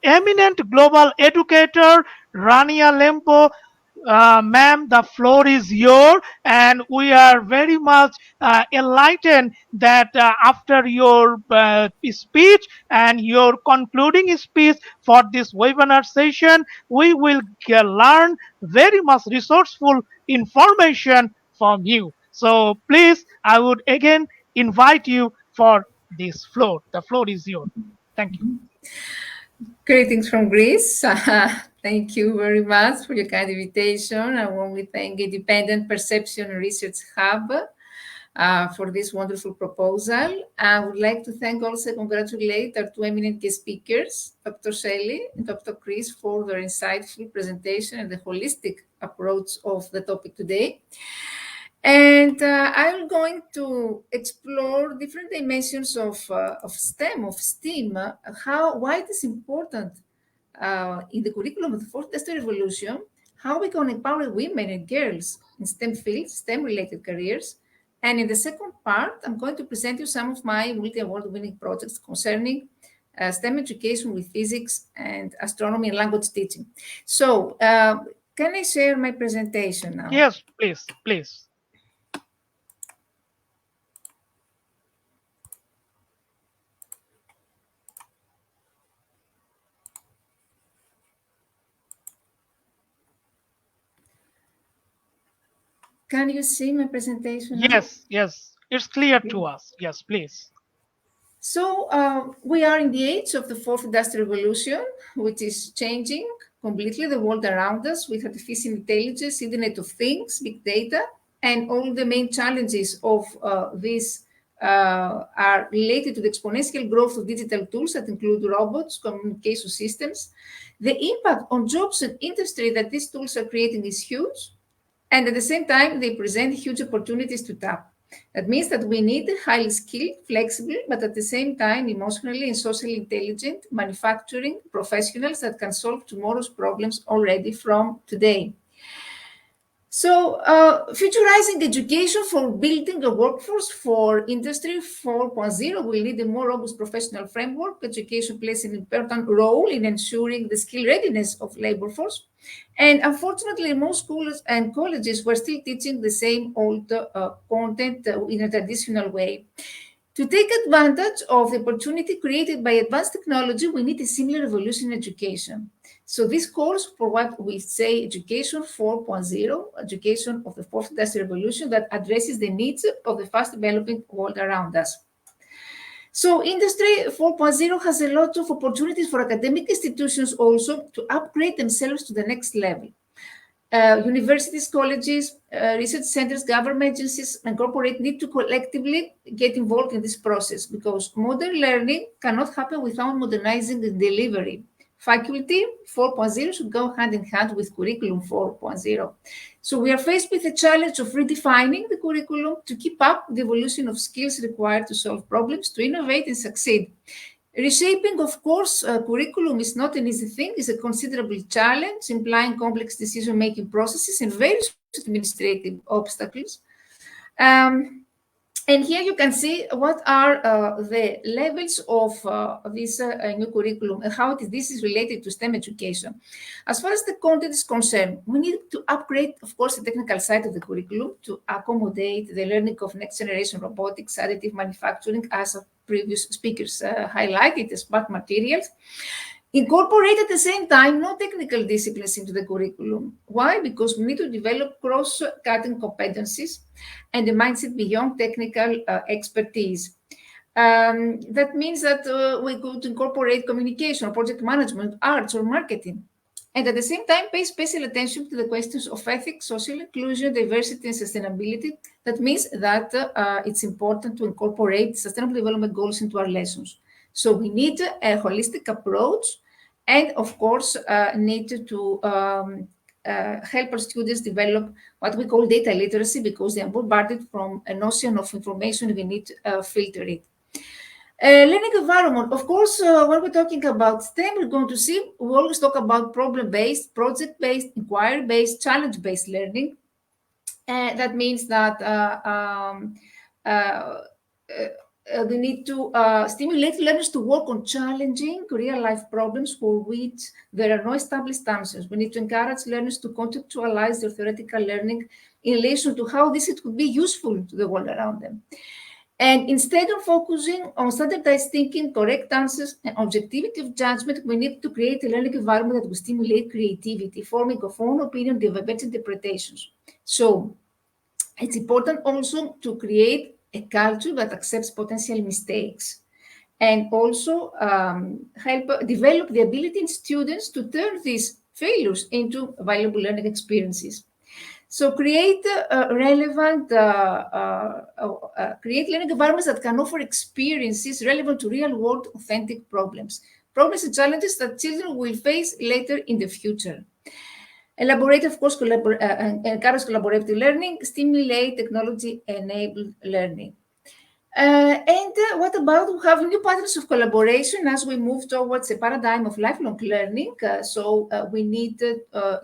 eminent global educator Rania Lempo, ma'am, the floor is yours, and we are very much enlightened that after your speech and your concluding speech for this webinar session, we will learn very much resourceful information from you. So please, I would again invite you for this floor. The floor is yours. Thank you. Greetings from Greece. Thank you very much for your kind invitation. I want to thank Independent Perception Research Hub for this wonderful proposal. I would like to thank also, congratulate our two eminent guest speakers, Dr. Shelly and Dr. Cris, for their insightful presentation and the holistic approach of the topic today. And I'm going to explore different dimensions of STEM, why it is important in the curriculum of the fourth industrial revolution, how we can empower women and girls in STEM fields, STEM-related careers. And in the second part, I'm going to present you some of my multi-award-winning projects concerning STEM education with physics and astronomy and language teaching. So, can I share my presentation now? Yes, please, please. Can you see my presentation now? Yes, yes, it's clear Okay. to us. Yes, please. So we are in the age of the fourth industrial revolution, which is changing completely the world around us with artificial intelligence, Internet of Things, big data, and all the main challenges of this are related to the exponential growth of digital tools that include robots, communication systems. The impact on jobs and industry that these tools are creating is huge, and at the same time, they present huge opportunities to tap. That means that we need highly skilled, flexible, but at the same time, emotionally and socially intelligent manufacturing professionals that can solve tomorrow's problems already from today. So, futurizing education for building a workforce for Industry 4.0 will need a more robust professional framework. Education plays an important role in ensuring the skill readiness of labor force. And unfortunately, most schools and colleges were still teaching the same old content in a traditional way. To take advantage of the opportunity created by advanced technology, we need a similar revolution in education. So this calls for what we say education 4.0, education of the fourth industrial revolution that addresses the needs of the fast developing world around us. So Industry 4.0 has a lot of opportunities for academic institutions also to upgrade themselves to the next level. Universities, colleges, research centers, government agencies, and corporate need to collectively get involved in this process because modern learning cannot happen without modernizing the delivery. Faculty 4.0 should go hand in hand with curriculum 4.0. So we are faced with the challenge of redefining the curriculum to keep up the evolution of skills required to solve problems, to innovate and succeed. Reshaping, of course, curriculum is not an easy thing. It's a considerable challenge, implying complex decision-making processes and various administrative obstacles. And here you can see what are the levels of this new curriculum and how this is related to STEM education. As far as the content is concerned, we need to upgrade, of course, the technical side of the curriculum to accommodate the learning of next-generation robotics, additive manufacturing, as previous speakers highlighted, the smart materials. Incorporate at the same time non-technical disciplines into the curriculum. Why? Because we need to develop cross-cutting competencies and a mindset beyond technical expertise. That means that we could incorporate communication, project management, arts, or marketing. And at the same time, pay special attention to the questions of ethics, social inclusion, diversity, and sustainability. That means that it's important to incorporate sustainable development goals into our lessons. So we need a holistic approach and, of course, need to help our students develop what we call data literacy because they are bombarded from an ocean of information. We need to filter it. Learning environment, of course, when we're talking about STEM, we're going to see, we always talk about problem-based, project-based, inquiry-based, challenge-based learning. That means that we need to stimulate learners to work on challenging real-life problems for which there are no established answers. We need to encourage learners to contextualize their theoretical learning in relation to how this could be useful to the world around them. And instead of focusing on standardized thinking, correct answers, and objectivity of judgment, we need to create a learning environment that will stimulate creativity, forming of own opinion, development interpretations. So it's important also to create a culture that accepts potential mistakes and also help develop the ability in students to turn these failures into valuable learning experiences. So create relevant, create learning environments that can offer experiences relevant to real-world authentic problems and challenges that children will face later in the future. Elaborate, of course, encourage collaborative learning, stimulate technology-enabled learning. And what about having new patterns of collaboration as we move towards a paradigm of lifelong learning? So we need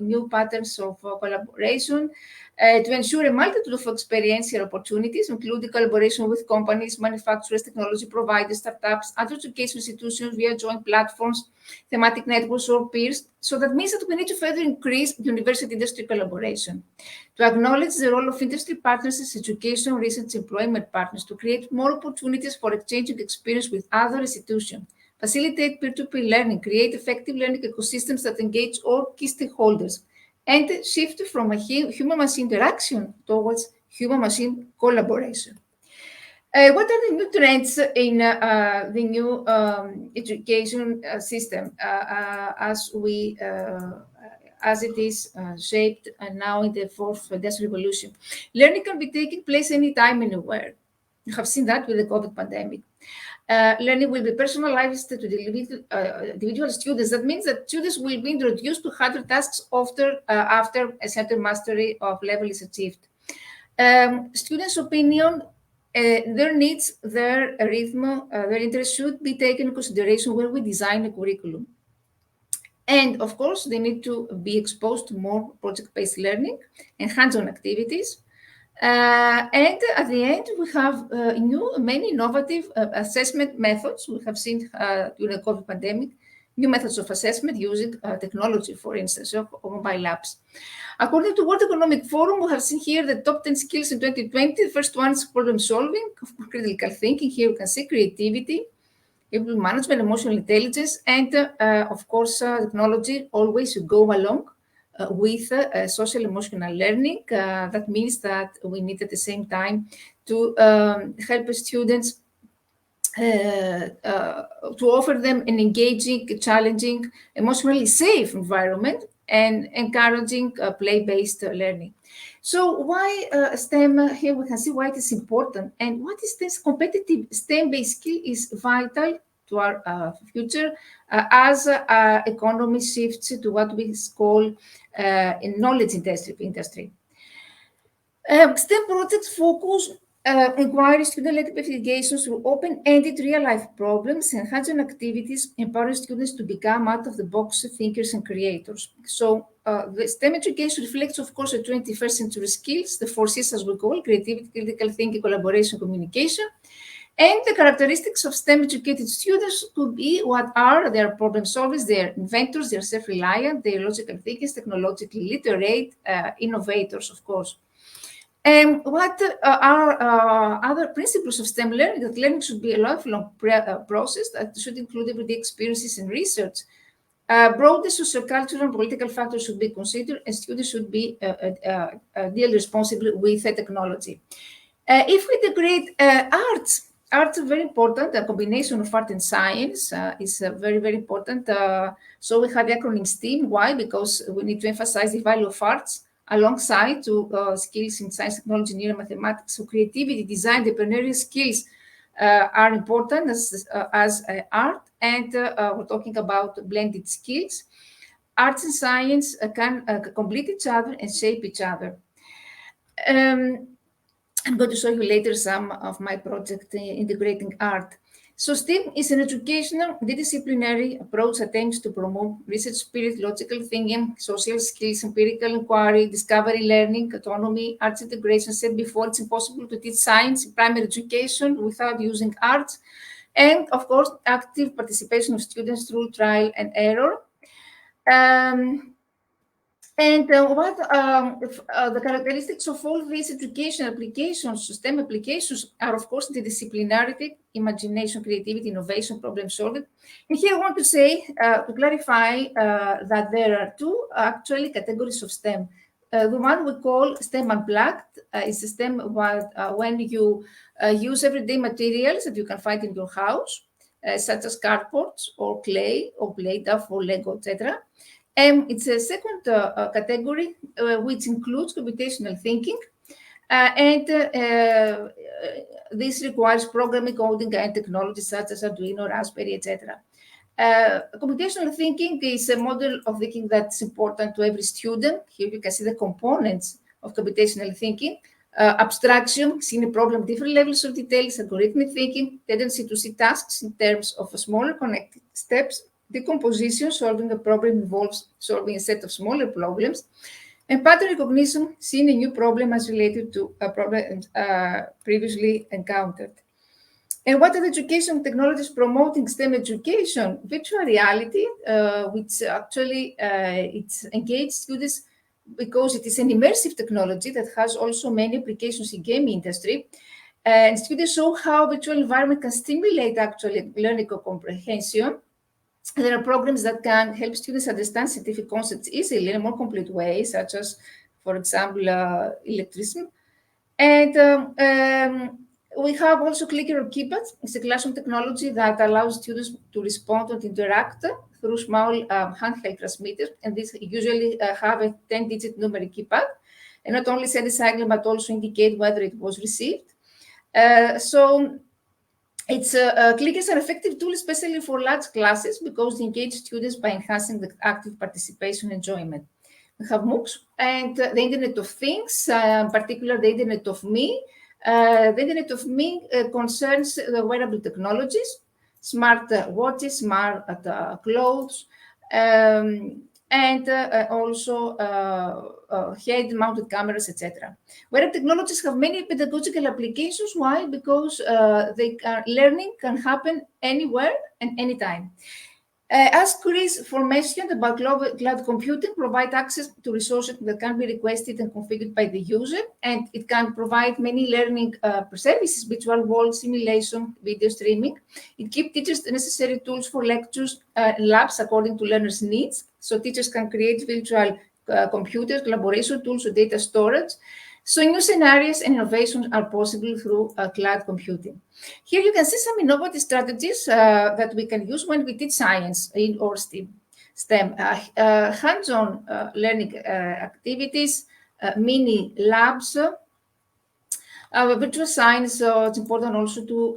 new patterns of collaboration to ensure a multitude of experiential opportunities, including collaboration with companies, manufacturers, technology providers, startups, other education institutions via joint platforms, thematic networks, or peers. So that means that we need to further increase university-industry collaboration, to acknowledge the role of industry partners as education, research, employment partners, to create more opportunities for exchanging experience with other institutions, facilitate peer-to-peer learning, create effective learning ecosystems that engage all key stakeholders, and shift from a human-machine interaction towards human-machine collaboration. What are the new trends in the new education system as it is shaped now in the fourth industrial revolution? Learning can be taking place anytime, anywhere. You have seen that with the COVID pandemic. Learning will be personalized to the individual students. That means that students will be introduced to harder tasks after a certain mastery of level is achieved. Students' opinion, their needs, their rhythm, their interests should be taken into consideration when we design a curriculum. And of course, they need to be exposed to more project-based learning and hands-on activities. And at the end, we have many innovative assessment methods. We have seen during the COVID pandemic, new methods of assessment using technology, for instance, of mobile apps. According to World Economic Forum, we have seen here the top 10 skills in 2020. The first one is problem solving, critical thinking. Here you can see creativity, people management, emotional intelligence, and of course, technology always go along with social emotional learning. That means that we need at the same time to help students to offer them an engaging, challenging, emotionally safe environment and encouraging play-based learning. So why STEM? Here we can see why it is important and what is this competitive STEM-based skill is vital to our future as economy shifts to what we call in knowledge industry. STEM projects focus inquiry student-led investigations through open-ended real-life problems and hands-on activities, empowering students to become out-of-the-box thinkers and creators. So the STEM education reflects, of course, the 21st century skills, the 4 C's as we call, creativity, critical thinking, collaboration, communication. And the characteristics of STEM-educated students could be what are their problem solvers, they're inventors, they're self-reliant, they're logical thinkers, technologically literate, innovators, of course. And what are other principles of STEM learning? That learning should be a lifelong process that should include everyday experiences and research. Broader sociocultural and political factors should be considered, and students should be deal responsibly with technology. If we integrate arts is very important. The combination of art and science is very, very important. So we have the acronym STEAM. Why? Because we need to emphasize the value of arts alongside to skills in science, technology, engineering, mathematics. So creativity, design, entrepreneurial skills are important as art. And we're talking about blended skills. Arts and science can complete each other and shape each other. I'm going to show you later some of my project integrating art. So STEAM is an educational, interdisciplinary approach that aims to promote research spirit, logical thinking, social skills, empirical inquiry, discovery learning, autonomy, arts integration. Said before, it's impossible to teach science in primary education without using arts. And of course, active participation of students through trial and error. And the characteristics of all these education applications, STEM applications, are of course the disciplinarity, imagination, creativity, innovation, problem solving. And here I want to say, to clarify that there are 2 actually categories of STEM. The one we call STEM Unplugged is a STEM when you use everyday materials that you can find in your house, such as cardboard or clay or Play-Doh or Lego, etc. It's a second category, which includes computational thinking. This requires programming, coding, and technologies such as Arduino, Raspberry, etc. Computational thinking is a model of thinking that's important to every student. Here you can see the components of computational thinking. Abstraction, seeing a problem, different levels of details, algorithmic thinking, tendency to see tasks in terms of smaller connected steps. Decomposition, solving a problem involves solving a set of smaller problems. And pattern recognition, seeing a new problem as related to a problem previously encountered. And what are the education technologies promoting STEM education? Virtual reality, which actually it's engaged students because it is an immersive technology that has also many applications in game industry. And students show how virtual environment can stimulate actually learning comprehension. There are programs that can help students understand scientific concepts easily in a more complete way, such as, for example, electricity. And we have also clicker or keypad. It's a classroom technology that allows students to respond and interact through small handheld transmitters. And these usually have a 10-digit numeric keypad. And not only send a signal, but also indicate whether it was received. So it's clickers are effective tool, especially for large classes, because they engage students by enhancing the active participation and enjoyment. We have MOOCs and the Internet of Things, in particular the Internet of Me. The Internet of Me concerns the wearable technologies, smart watches, smart clothes, and also head-mounted cameras, etc. Wearable technologies have many pedagogical applications. Why? Because learning can happen anywhere and anytime. As Cris mentioned about cloud computing, provide access to resources that can be requested and configured by the user, and it can provide many learning services, virtual world simulation, video streaming. It gives teachers the necessary tools for lectures and labs according to learners' needs, so teachers can create virtual computers, collaboration tools, or data storage. So new scenarios and innovations are possible through cloud computing. Here you can see some innovative strategies that we can use when we teach science in or STEM. Hands-on learning activities, mini labs, virtual science. It's important also to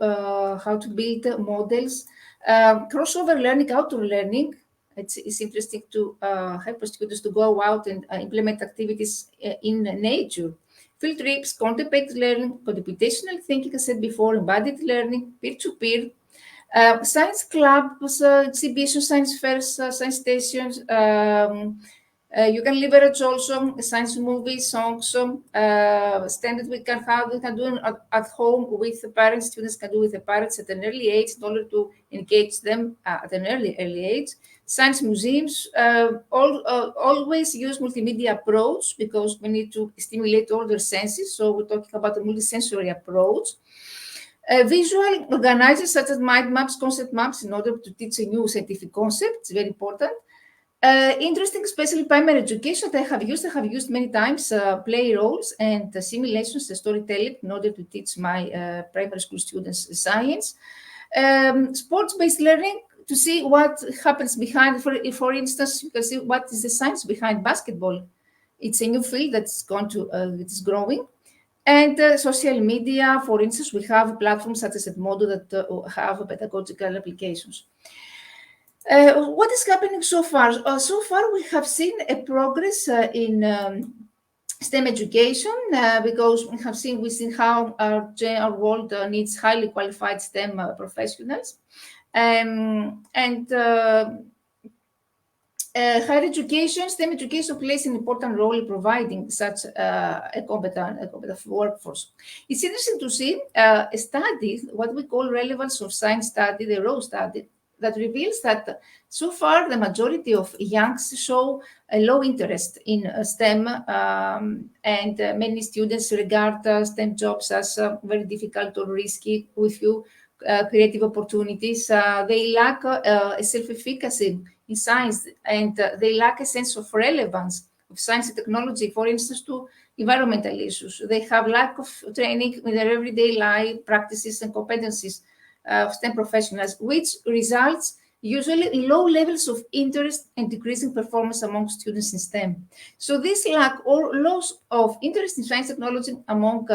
how to build models. Crossover learning, outdoor learning. It's interesting to help students to go out and implement activities in nature. Field trips, content-based learning, computational thinking, I said before, embodied learning, peer-to-peer, science clubs, exhibition, science fairs, science stations. You can leverage also science movies, songs, standard we can do at home with the parents. Students can do with the parents at an early age in order to engage them at an early age. Science museums always use multimedia approach because we need to stimulate all their senses. So we're talking about a multisensory approach. Visual organizers such as mind maps, concept maps in order to teach a new scientific concept. It's very important. Interesting, especially primary education that I have used many times play roles and simulations, storytelling in order to teach my primary school students science. Sports-based learning to see what happens behind, for instance, you can see what is the science behind basketball. It's a new field that's it's growing. And social media, for instance, we have platforms such as Edmodo that have pedagogical applications. What is happening so far? So far, we have seen a progress in STEM education because we've seen how our world needs highly qualified STEM professionals. Higher education, STEM education plays an important role in providing such a competent workforce. It's interesting to see a study, what we call relevance of science study, the ROW study, that reveals that so far the majority of youngs show a low interest in STEM, and many students regard STEM jobs as very difficult or risky with few creative opportunities. They lack a self-efficacy in science, and they lack a sense of relevance of science and technology, for instance, to environmental issues. They have lack of training in their everyday life practices and competencies of STEM professionals, which results usually in low levels of interest and decreasing performance among students in STEM. So this lack or loss of interest in science technology among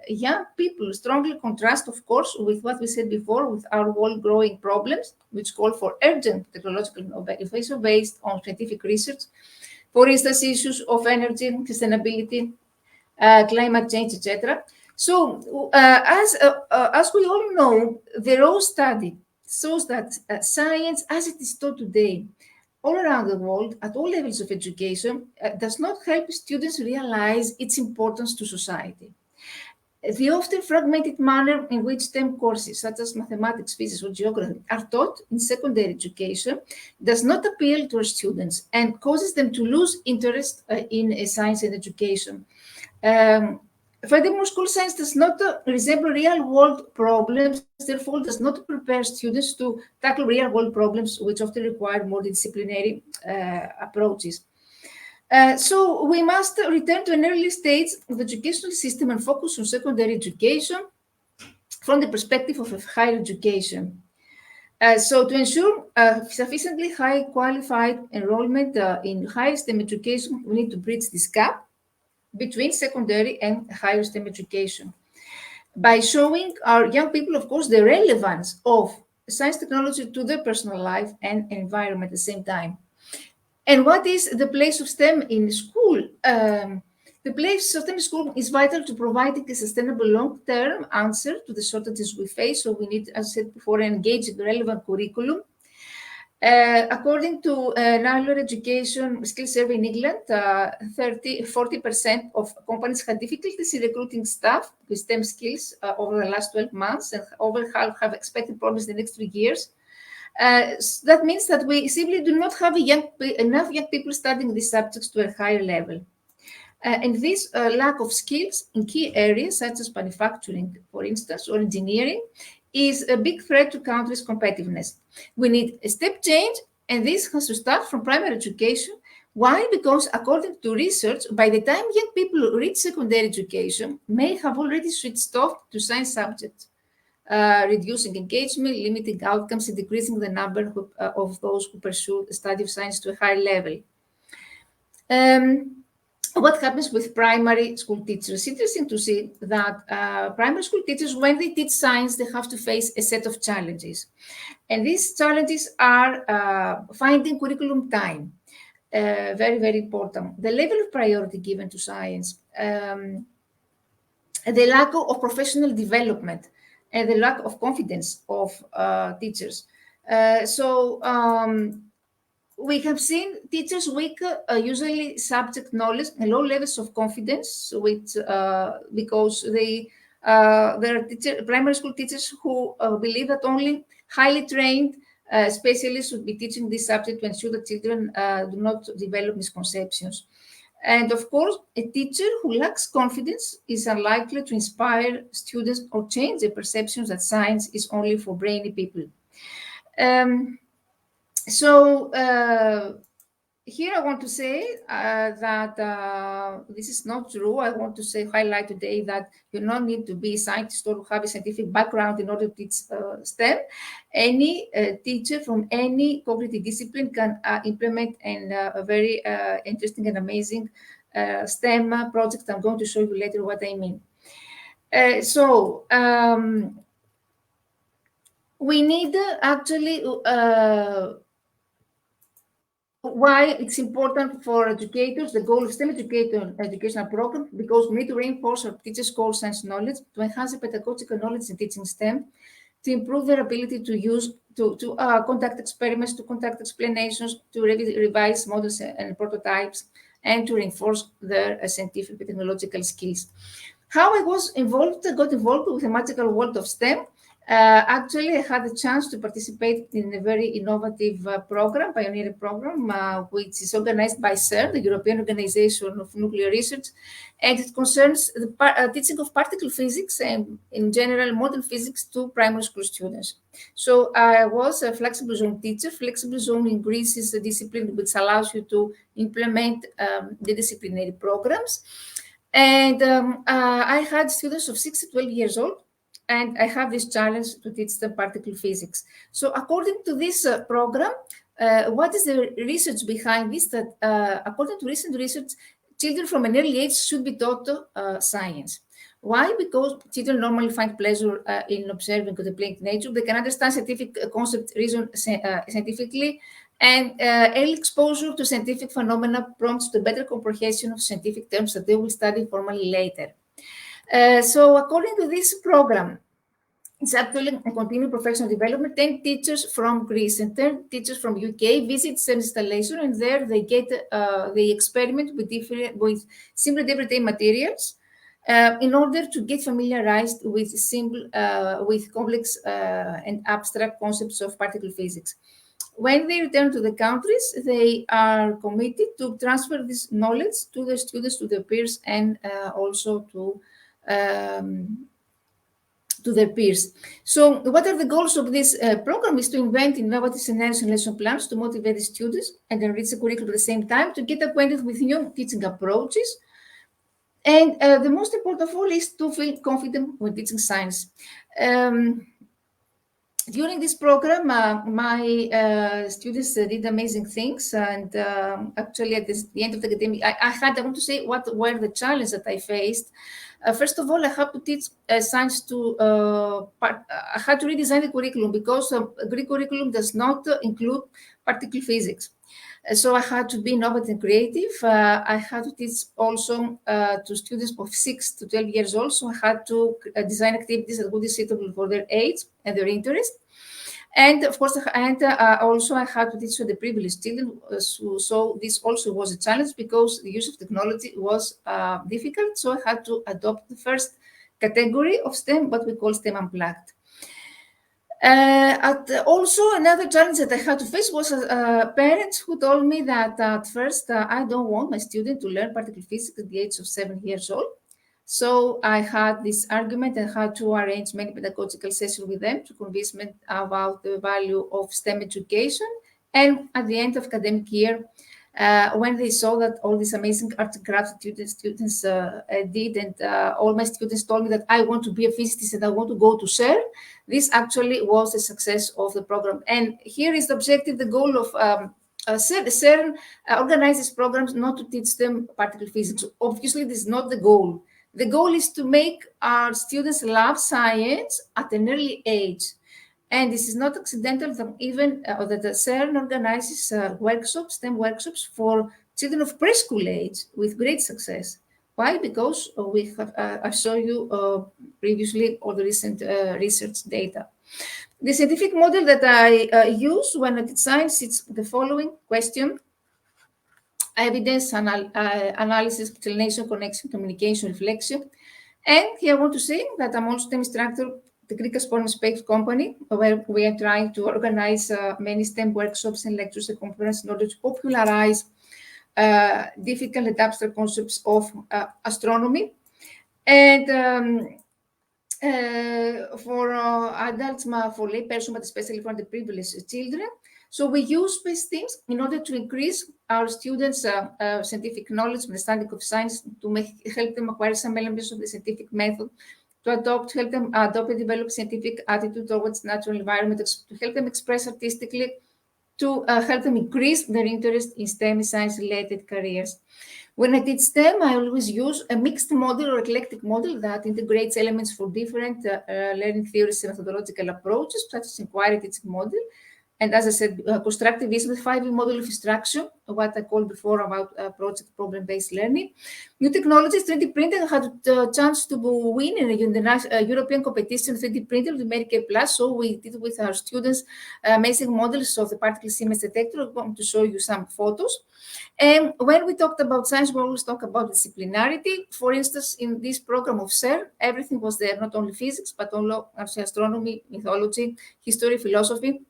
young people strongly contrast, of course, with what we said before, with our world growing problems, which call for urgent technological innovation based on scientific research. For instance, issues of energy, sustainability, climate change, etc. So, as we all know, the ROW study shows that science, as it is taught today, all around the world, at all levels of education, does not help students realize its importance to society. The often fragmented manner in which STEM courses, such as mathematics, physics, or geography, are taught in secondary education does not appeal to our students and causes them to lose interest in science and education. Furthermore, school science does not resemble real-world problems, therefore does not prepare students to tackle real-world problems, which often require more disciplinary approaches. So we must return to an early stage of the educational system and focus on secondary education from the perspective of higher education. So to ensure sufficiently high qualified enrollment in higher STEM education, we need to bridge this gap between secondary and higher STEM education by showing our young people, of course, the relevance of science technology to their personal life and environment at the same time. And what is the place of STEM in school? The place of STEM in school is vital to providing a sustainable long-term answer to the shortages we face. So we need, as I said before, an engaging, relevant curriculum. According to an annual education skills survey in England, 40% of companies had difficulties in recruiting staff with STEM skills over the last 12 months, and over half have expected problems in the next 3 years. That means that we simply do not have enough young people studying these subjects to a higher level. And this lack of skills in key areas such as manufacturing, for instance, or engineering, is a big threat to countries' competitiveness. We need a step change, and this has to start from primary education. Why? Because according to research, by the time young people reach secondary education, may have already switched off to science subjects, reducing engagement, limiting outcomes, and decreasing the number of those who pursue the study of science to a higher level. What happens with primary school teachers? It's interesting to see that primary school teachers, when they teach science, they have to face a set of challenges. And these challenges are finding curriculum time, very, very important. The level of priority given to science, the lack of professional development, and the lack of confidence of teachers. We have seen teachers weak, usually subject knowledge and low levels of confidence, because there are primary school teachers who believe that only highly trained specialists should be teaching this subject to ensure that children do not develop misconceptions. And of course, a teacher who lacks confidence is unlikely to inspire students or change the perceptions that science is only for brainy people. Here I want to say that this is not true. I want to highlight today that you don't need to be a scientist or have a scientific background in order to teach STEM. Any teacher from any cognitive discipline can implement a very interesting and amazing STEM project. I'm going to show you later what I mean. We need actually why it's important for educators, the goal of STEM educational program, because we need to reinforce our teachers' core science knowledge, to enhance the pedagogical knowledge in teaching STEM, to improve their ability to conduct experiments, to conduct explanations, to revise models and prototypes, and to reinforce their scientific and technological skills. How I got involved with the magical world of STEM. Actually, I had a chance to participate in a very innovative pioneering program, which is organized by CERN, the European Organization of Nuclear Research, and it concerns the teaching of particle physics and, in general, modern physics to primary school students. So I was a flexible zone teacher. Flexible zone in Greece is a discipline which allows you to implement the disciplinary programs. And I had students of 6 to 12 years old, and I have this challenge to teach them particle physics. So according to this program, what is the research behind this? That according to recent research, children from an early age should be taught science. Why? Because children normally find pleasure in observing, contemplating nature. They can understand scientific concepts, reason scientifically, and early exposure to scientific phenomena prompts to better comprehension of scientific terms that they will study formally later. So according to this program, it's actually a continued professional development. 10 teachers from Greece and 10 teachers from UK visit some installation, and there they get they experiment with simple everyday materials in order to get familiarized with with complex and abstract concepts of particle physics. When they return to the countries, they are committed to transfer this knowledge to the students, to their peers, and also to to their peers. So what are the goals of this program? Is to invent innovative scenarios and lesson plans to motivate the students and enrich the curriculum at the same time, to get acquainted with new teaching approaches. And the most important of all is to feel confident when teaching science. During this program, my students did amazing things. And actually, at the end of the academic, I want to say what were the challenges that I faced. First of all, I had to teach science I had to redesign the curriculum because Greek curriculum does not include particle physics. So I had to be innovative and creative. I had to teach also to students of 6 to 12 years old. So I had to design activities that would be suitable for their age and their interest. And of course, also I had to teach to the privileged children. So this also was a challenge because the use of technology was difficult. So I had to adopt the first category of STEM, what we call STEM Unplugged. Also, another challenge that I had to face was parents who told me that at first I don't want my student to learn particle physics at the age of 7 years old. So I had this argument and had to arrange many pedagogical sessions with them to convince them about the value of STEM education. And at the end of academic year, when they saw that all these amazing art and craft students did, and all my students told me that I want to be a physicist and I want to go to CERN, this actually was the success of the program. And here is the objective, the goal of CERN organizes programs not to teach them particle physics. Obviously, this is not the goal. The goal is to make our students love science at an early age. And this is not accidental that even that the CERN organizes workshops, STEM workshops for children of preschool age with great success. Why? Because we have, I showed you previously all the recent research data. The scientific model that I use when I teach science, it's the following question: evidence, analysis, explanation, connection, communication, reflection. And here I want to say that I'm also STEM instructor, the Greek Sport Space Company, where we are trying to organize many STEM workshops and lectures and conferences in order to popularize difficult and abstract concepts of astronomy. And for adults, for lay person, but especially for the privileged children. So we use these things in order to increase our students' scientific knowledge, understanding of science, to help them acquire some elements of the scientific method, to help them adopt and develop scientific attitude towards natural environment, to help them express artistically, to help them increase their interest in STEM and science-related careers. When I teach STEM, I always use a mixed model or eclectic model that integrates elements for different learning theories and methodological approaches, such as inquiry teaching model. And as I said, constructivism, the 5E model of instruction, what I called before about project problem-based learning. New technologies, 3D printing. I had the chance to win in the European competition 3D printer with America Plus. So we did with our students amazing models of the particle CMS detector. I'm going to show you some photos. And when we talked about science, we always talk about disciplinarity. For instance, in this program of CERN, everything was there, not only physics, but also astronomy, mythology, history, philosophy.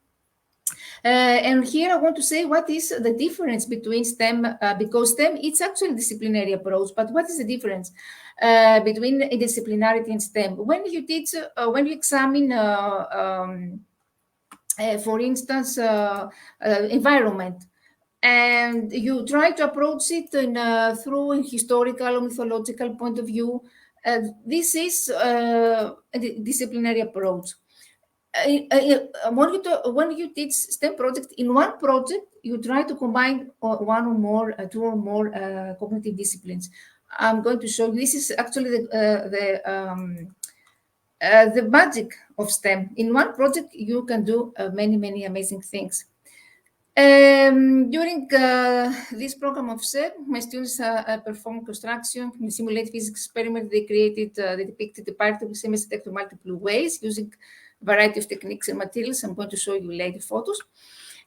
And here I want to say what is the difference between STEM, because STEM, it's actually a disciplinary approach, but what is the difference between disciplinarity and STEM? When you teach, when you examine, for instance, environment, and you try to approach it through a historical or mythological point of view, this is a disciplinary approach. When you teach STEM project, in one project, you try to combine one or more, two or more cognitive disciplines. I'm going to show you. This is actually the magic of STEM. In one project, you can do many amazing things. During this program of SED, my students performed construction, simulate physics experiment. They created, they depicted the particle CMS detector multiple ways using a variety of techniques and materials. I'm going to show you later photos.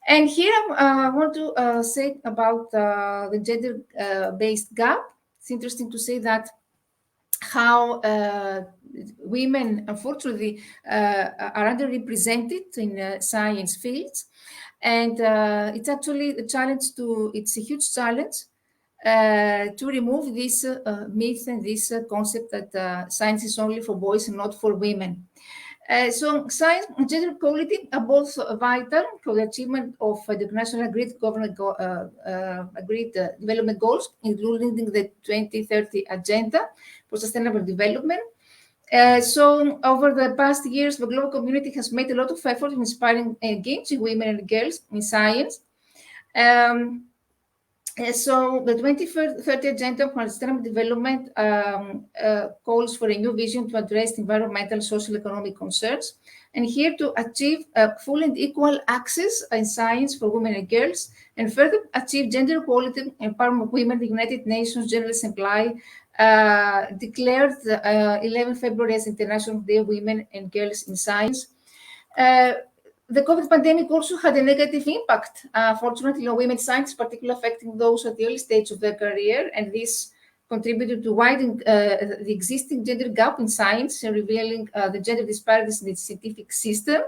And here I want to say about the gender-based gap. It's interesting to say that how women, unfortunately, are underrepresented in science fields. And it's actually a challenge it's a huge challenge to remove this myth and this concept that science is only for boys and not for women. So science and gender equality are both vital for the achievement of the national agreed development goals, including the 2030 Agenda for Sustainable Development. So over the past years, the global community has made a lot of effort in inspiring and engaging women and girls in science. So the 2030 Agenda for Sustainable Development calls for a new vision to address environmental, social, economic concerns, and here to achieve full and equal access in science for women and girls, and further achieve gender equality and empowerment of women. The United Nations General Assembly declared 11 February as International Day of Women and Girls in Science. The COVID pandemic also had a negative impact, fortunately, on women scientists, particularly affecting those at the early stage of their career, and this contributed to widening the existing gender gap in science and revealing the gender disparities in the scientific system.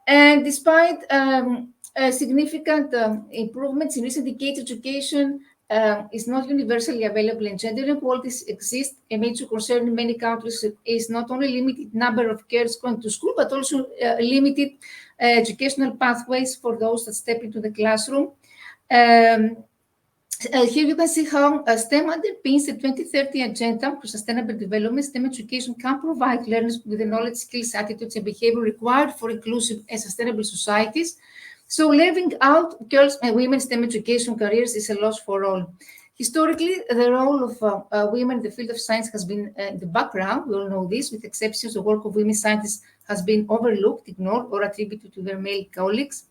And despite significant improvements in recent decades, education is not universally available, and gender inequalities exist. A major concern in many countries is not only limited number of girls going to school, but also limited educational pathways for those that step into the classroom. Here you can see how STEM underpins the 2030 Agenda for Sustainable Development. STEM education can provide learners with the knowledge, skills, attitudes, and behavior required for inclusive and sustainable societies. So leaving out girls' and women's STEM education careers is a loss for all. Historically, the role of women in the field of science has been in the background. We all know this, with exceptions. The work of women scientists has been overlooked, ignored, or attributed to their male colleagues.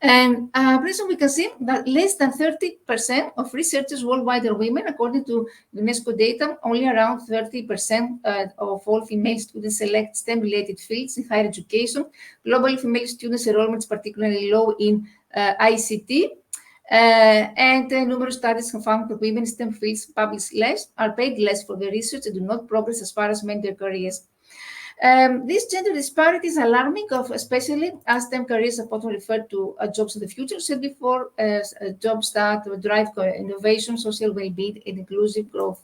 And recently we can see that less than 30% of researchers worldwide are women. According to UNESCO data, only around 30% of all female students select STEM-related fields in higher education. Globally, female students' enrollment is particularly low in ICT. And numerous studies have found that women in STEM fields publish less, are paid less for their research, and do not progress as far as men their careers. This gender disparity is alarming, especially as STEM careers are often referred to as jobs of the future, said before, jobs that drive innovation, social well-being, and inclusive growth.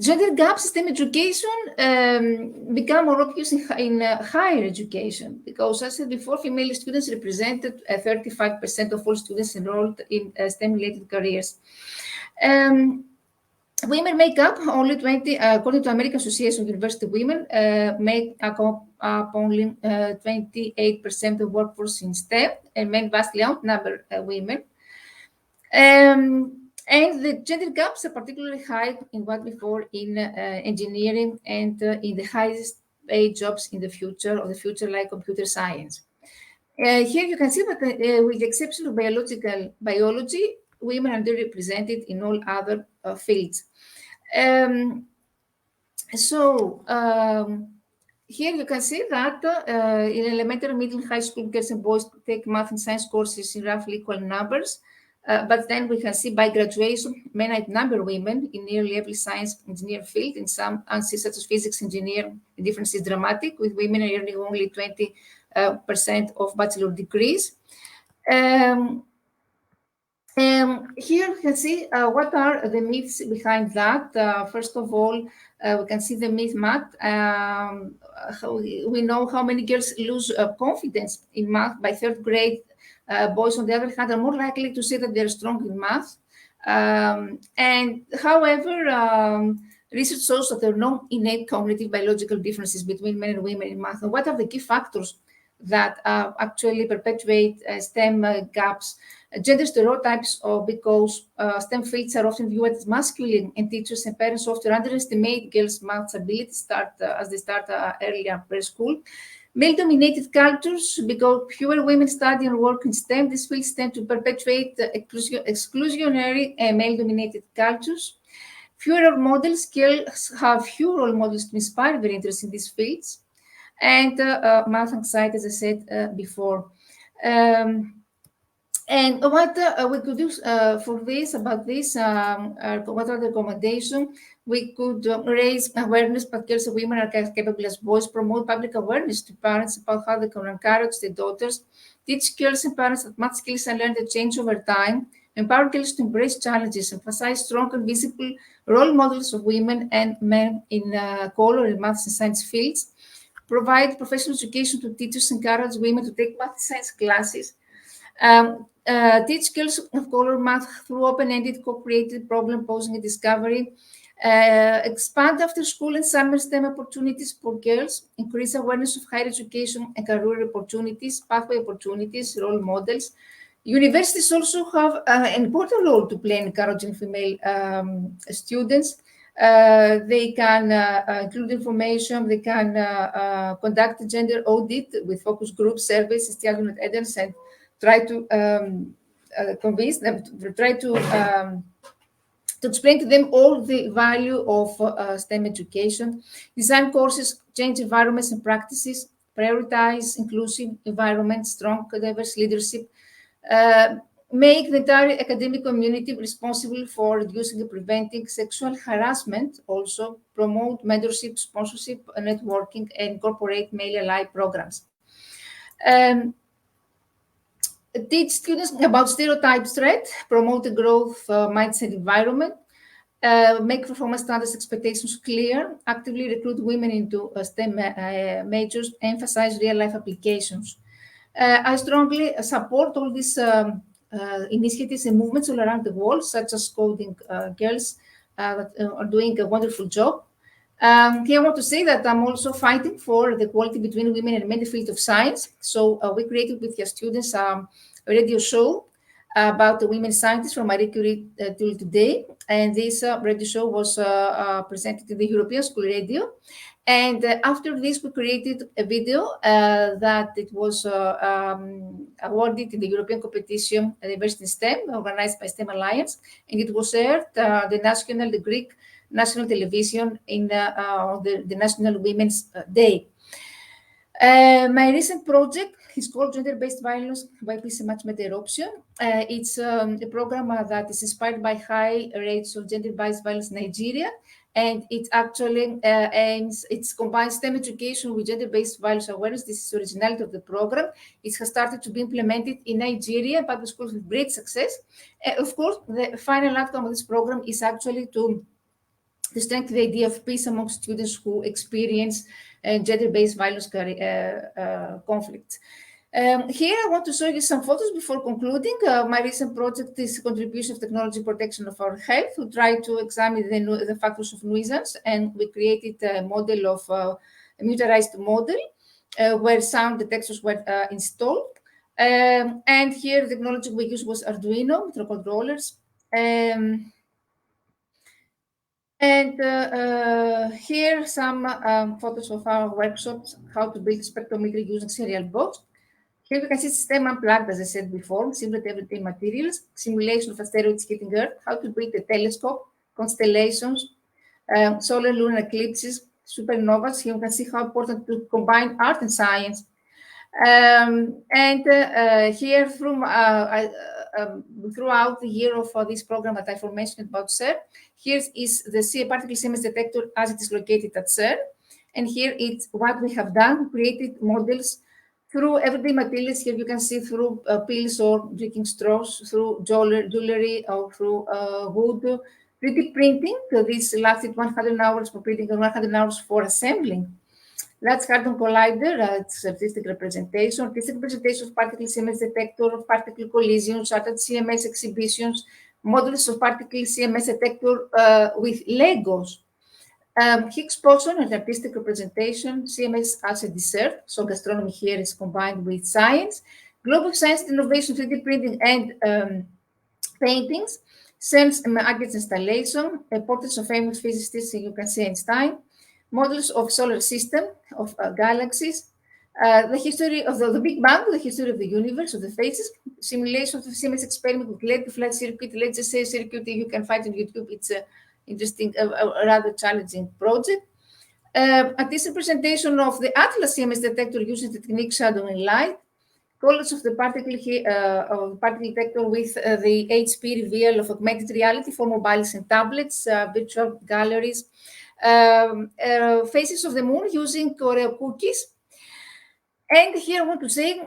Gender gaps in STEM education become more obvious in higher education because, as I said before, female students represented 35% of all students enrolled in STEM-related careers. Women make up only 20, according to American Association of University Women, make up only 28% of workforce in STEM, and men vastly outnumber women. And the gender gaps are particularly high in what before in engineering and in the highest paid jobs in the future, or the future like computer science. Here you can see that with the exception of biology, women are underrepresented in all other fields. Here you can see that in elementary, middle, high school, girls and boys take math and science courses in roughly equal numbers. But then we can see by graduation, men outnumber women in nearly every science engineer field. In some answers, such as physics engineer, the difference is dramatic, with women earning only 20% of bachelor degrees. Here we can see what are the myths behind that. First of all, we can see the myth math. We know how many girls lose confidence in math by third grade. Boys, on the other hand, are more likely to say that they're strong in math. And however, research shows that there are no innate cognitive biological differences between men and women in math. And what are the key factors that actually perpetuate STEM gaps? Gender stereotypes, or because STEM fields are often viewed as masculine, and teachers and parents often underestimate girls' math ability as they start earlier preschool. Male-dominated cultures, because fewer women study and work in STEM, these fields tend to perpetuate exclusionary male-dominated cultures. Fewer role models, girls have fewer role models to inspire their interest in these fields. And math anxiety, as I said before. And what we could do for this, what are the recommendations? We could raise awareness that girls and women are capable as boys, promote public awareness to parents about how they can encourage their daughters, teach girls and parents that math skills and learn to change over time, empower girls to embrace challenges, emphasize strong and visible role models of women and men in color in math and science fields, provide professional education to teachers, encourage women to take math and science classes, teach girls of color math through open-ended, co-created problem posing and discovery, expand after-school and summer STEM opportunities for girls, increase awareness of higher education and career opportunities, pathway opportunities, role models. Universities also have an important role to play in encouraging female students. They can include information, they can conduct a gender audit with focus group surveys, student evidence, and try to convince them, try to explain to them all the value of STEM education, design courses, change environments and practices, prioritize inclusive environment, strong diverse leadership, make the entire academic community responsible for reducing and preventing sexual harassment, also promote mentorship, sponsorship, networking, and incorporate male ally programs. Teach students about stereotype threat, promote a growth mindset environment, make performance standards expectations clear, actively recruit women into STEM majors, emphasize real-life applications. I strongly support all these initiatives and movements all around the world, such as Coding Girls that are doing a wonderful job. Here I want to say that I'm also fighting for the equality between women and men in the field of science. So we created with your students a radio show about the women scientists from Marie Curie till today. And this radio show was presented in the European School Radio. And after this, we created a video that it was awarded in the European competition, Diversity in STEM, organized by STEM Alliance. And it was aired the Greek national television in the National Women's Day. My recent project is called Gender-Based Violence, Why Peace a Much Better Option. It's a program that is inspired by high rates of gender-based violence in Nigeria, and it actually it combines STEM education with gender-based violence awareness. This is the originality of the program. It has started to be implemented in Nigeria, public schools with great success. Of course, the final outcome of this program is actually to strengthen the idea of peace among students who experience gender-based violence conflicts. Here, I want to show you some photos before concluding. My recent project is contribution of technology protection of our health. We try to examine the factors of nuisance, and we created a model of a miniaturized model where sound detectors were installed. And here, the technology we used was Arduino microcontrollers. And here some photos of our workshops, how to build spectrometer using serial box. Here we can see system unplugged, as I said before, simulate everyday materials, simulation of asteroids hitting Earth, how to build a telescope, constellations, solar lunar eclipses, supernovas. Here we can see how important to combine art and science. Here throughout the year of this program that I mentioned about CERN, here is the particle CMS detector as it is located at CERN. And here it's what we have done, created models through everyday materials. Here you can see through pills or drinking straws, through jewelry or through wood. 3D printing, this lasted 100 hours for printing and 100 hours for assembling. Large Hadron Collider, it's artistic representation of particle CMS detector, of particle collisions, shattered CMS exhibitions, models of particle CMS detector with Legos. Higgs boson, an artistic representation, CMS as a dessert, so gastronomy here is combined with science. Global science and innovation, 3D printing and paintings, CERN's Agate installation, portraits of famous physicists, you can see Einstein, models of solar system, of galaxies, the history of the Big Bang, the history of the universe, of the phases, simulation of the CMS experiment with LED flat circuit, let's just say circuit you can find on YouTube. It's a interesting, rather challenging project. Artistic presentation of the Atlas CMS detector using the technique shadowing light, College of the particle detector with the HP reveal of augmented reality for mobiles and tablets, virtual galleries, faces of the moon using Oreo cookies. And here I want to say,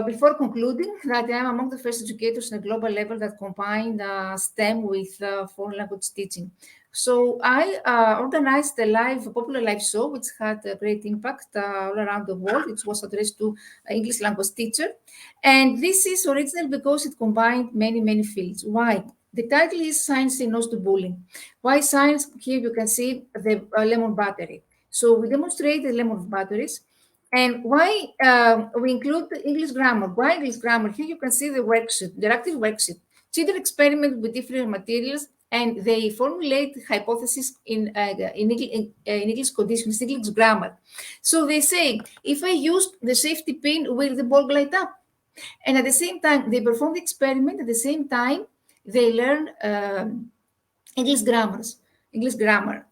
before concluding, that I am among the first educators on a global level that combine STEM with foreign language teaching. So I organized a popular live show, which had a great impact all around the world. It was addressed to English language teacher. And this is original because it combined many, many fields. Why? The title is Science Knows to Bullying. Why science? Here you can see the lemon battery. So we demonstrate the lemon batteries. And why we include English grammar? Why English grammar? Here you can see the worksheet, the active worksheet. Children experiment with different materials and they formulate hypotheses in English conditions, English grammar. So they say, if I use the safety pin, will the ball glide up? And at the same time, they perform the experiment. At the same time, they learn English grammar,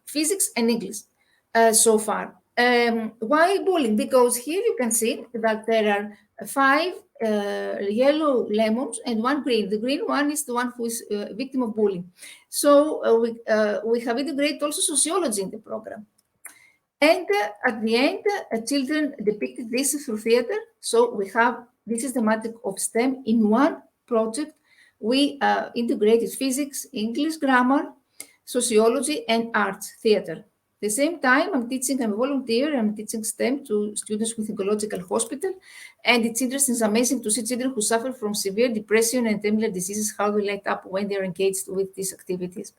physics and English so far. Why bullying? Because here you can see that there are 5 yellow lemons and 1 green. The green one is the one who is a victim of bullying. So we have integrated also sociology in the program. And at the end, children depicted this through theater. So we have, this is the magic of STEM. In one project, we integrated physics, English grammar, sociology, and arts, theater. At the same time, I'm a volunteer, I'm teaching STEM to students with ecological hospital. And it's interesting, it's amazing to see children who suffer from severe depression and terminal diseases, how they light up when they're engaged with these activities,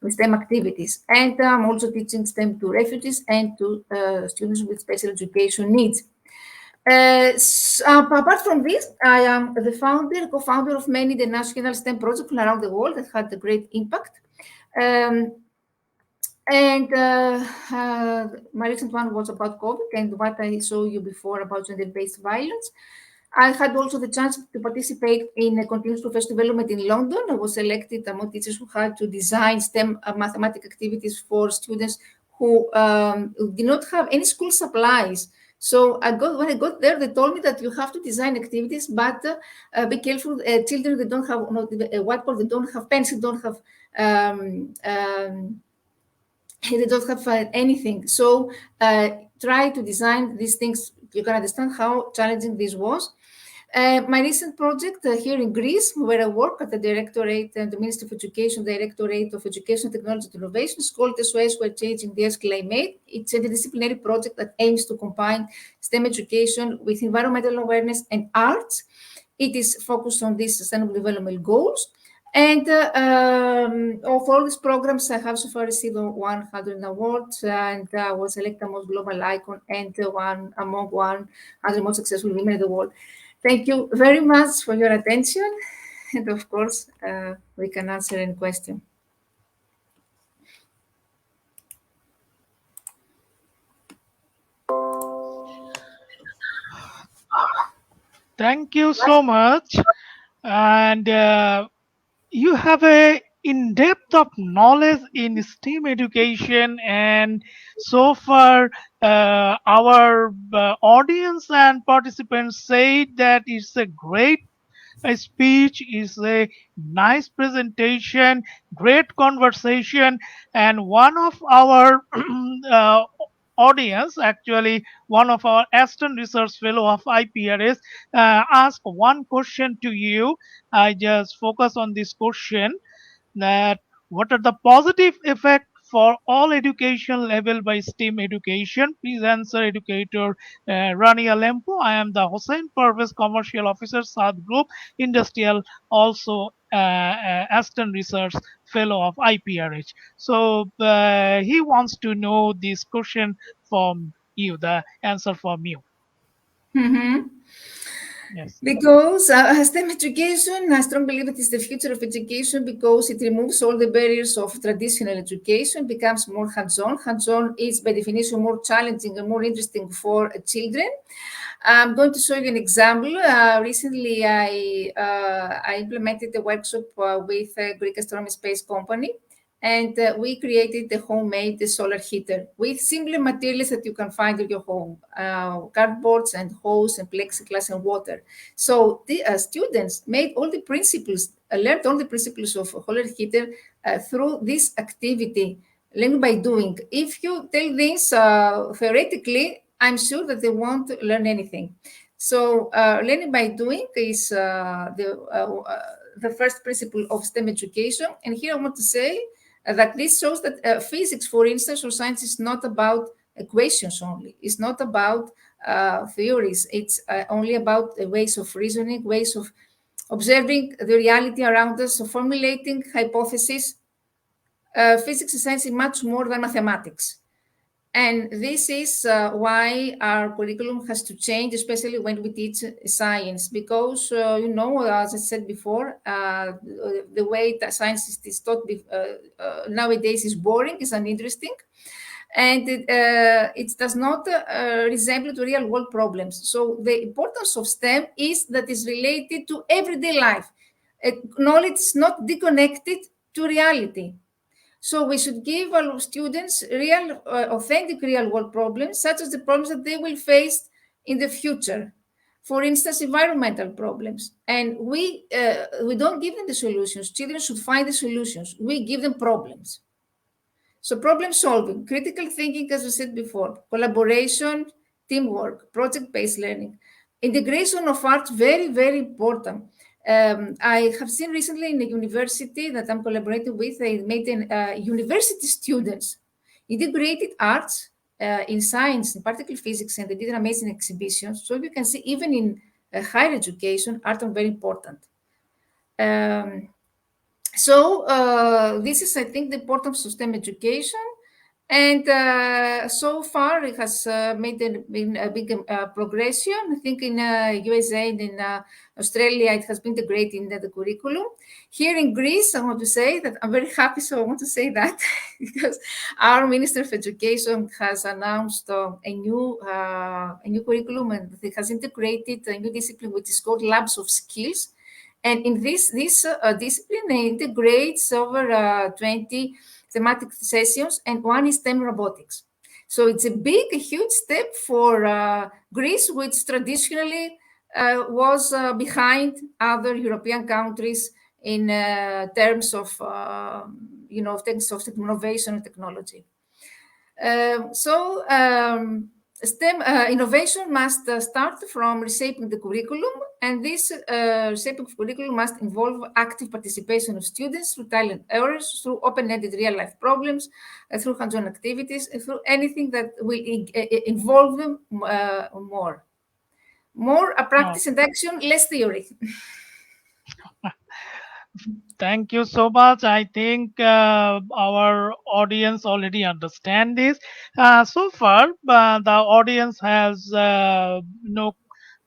with STEM activities. And I'm also teaching STEM to refugees and to students with special education needs. Apart from this, I am the co-founder of many international STEM projects around the world that had a great impact. My recent one was about COVID and what I showed you before about gender-based violence. I had also the chance to participate in a continuous professional development in London. I was selected among teachers who had to design STEM mathematical activities for students who did not have any school supplies. So when I got there, they told me that you have to design activities, but be careful, children, they don't have a whiteboard, they don't have pens, they don't have anything. So try to design these things. You can understand how challenging this was. My recent project here in Greece, where I work at the Directorate and the Ministry of Education, Directorate of Education, Technology and Innovation, is called SOS We're Changing the Earth's Climate. It's a interdisciplinary project that aims to combine STEM education with environmental awareness and arts. It is focused on these sustainable development goals. And of all these programs, I have so far received 100 awards and was selected among global icon and among 100 most successful women in the world. Thank you very much for your attention. And of course, we can answer any question. Thank you so much. And you have a in-depth of knowledge in STEAM education, and so far our audience and participants say that it's a great speech, is a nice presentation, great conversation. And one of our audience, actually one of our Aston Research Fellow of IPRH, asked one question to you. I just focus on this question, that what are the positive effects for all education level by STEAM education? Please answer, Educator Rania Lampou. I am the Hossein Pervez Commercial Officer, South Group Industrial, also Aston Research Fellow of IPRH. So he wants to know this question from you, the answer from you. Mm-hmm. Yes. Because STEM education, I strongly believe it is the future of education because it removes all the barriers of traditional education, becomes more hands-on. Hands-on is by definition more challenging and more interesting for children. I'm going to show you an example. Recently, I implemented a workshop with a Greek astronomy space company. And we created the homemade solar heater with similar materials that you can find in your home, cardboards and hose and plexiglass and water. So the students made all the principles, learned all the principles of solar heater through this activity, learn by doing. If you tell this theoretically, I'm sure that they won't learn anything. So learning by doing is the first principle of STEM education. And here I want to say that this shows that physics, for instance, or science is not about equations only. It's not about theories. It's only about ways of reasoning, ways of observing the reality around us, so formulating hypotheses. Physics and science is much more than mathematics. And this is why our curriculum has to change, especially when we teach science, because, as I said before, the way that science is taught nowadays is boring, is uninteresting, and it does not resemble to real world problems. So the importance of STEM is that it's related to everyday life. Knowledge is not disconnected to reality. So we should give our students real, authentic real world problems, such as the problems that they will face in the future. For instance, environmental problems. And we don't give them the solutions. Children should find the solutions. We give them problems. So problem solving, critical thinking, as I said before, collaboration, teamwork, project-based learning, integration of arts, very, very important. I have seen recently in the university that I'm collaborating with, they made university students integrated arts in science, in particular physics, and they did an amazing exhibition. So you can see even in higher education, art are very important. Um, this is, I think, the importance of STEM education. And so far, it has been a big progression. I think in USA and in Australia, it has been integrated in the curriculum. Here in Greece, I want to say that I'm very happy. So I want to say that because our Minister of Education has announced a new curriculum, and it has integrated a new discipline which is called Labs of Skills. And in this discipline, it integrates over 20 thematic sessions, and one is STEM robotics. So it's a huge step for Greece, which traditionally was behind other European countries in terms of, innovation and technology. STEM innovation must start from reshaping the curriculum, and this reshaping of curriculum must involve active participation of students through trial and errors, through open-ended real-life problems, through hands-on activities, through anything that will involve them more. More Oh, practice and action, less theory. thank you so much. I think our audience already understand this. So far, the audience has no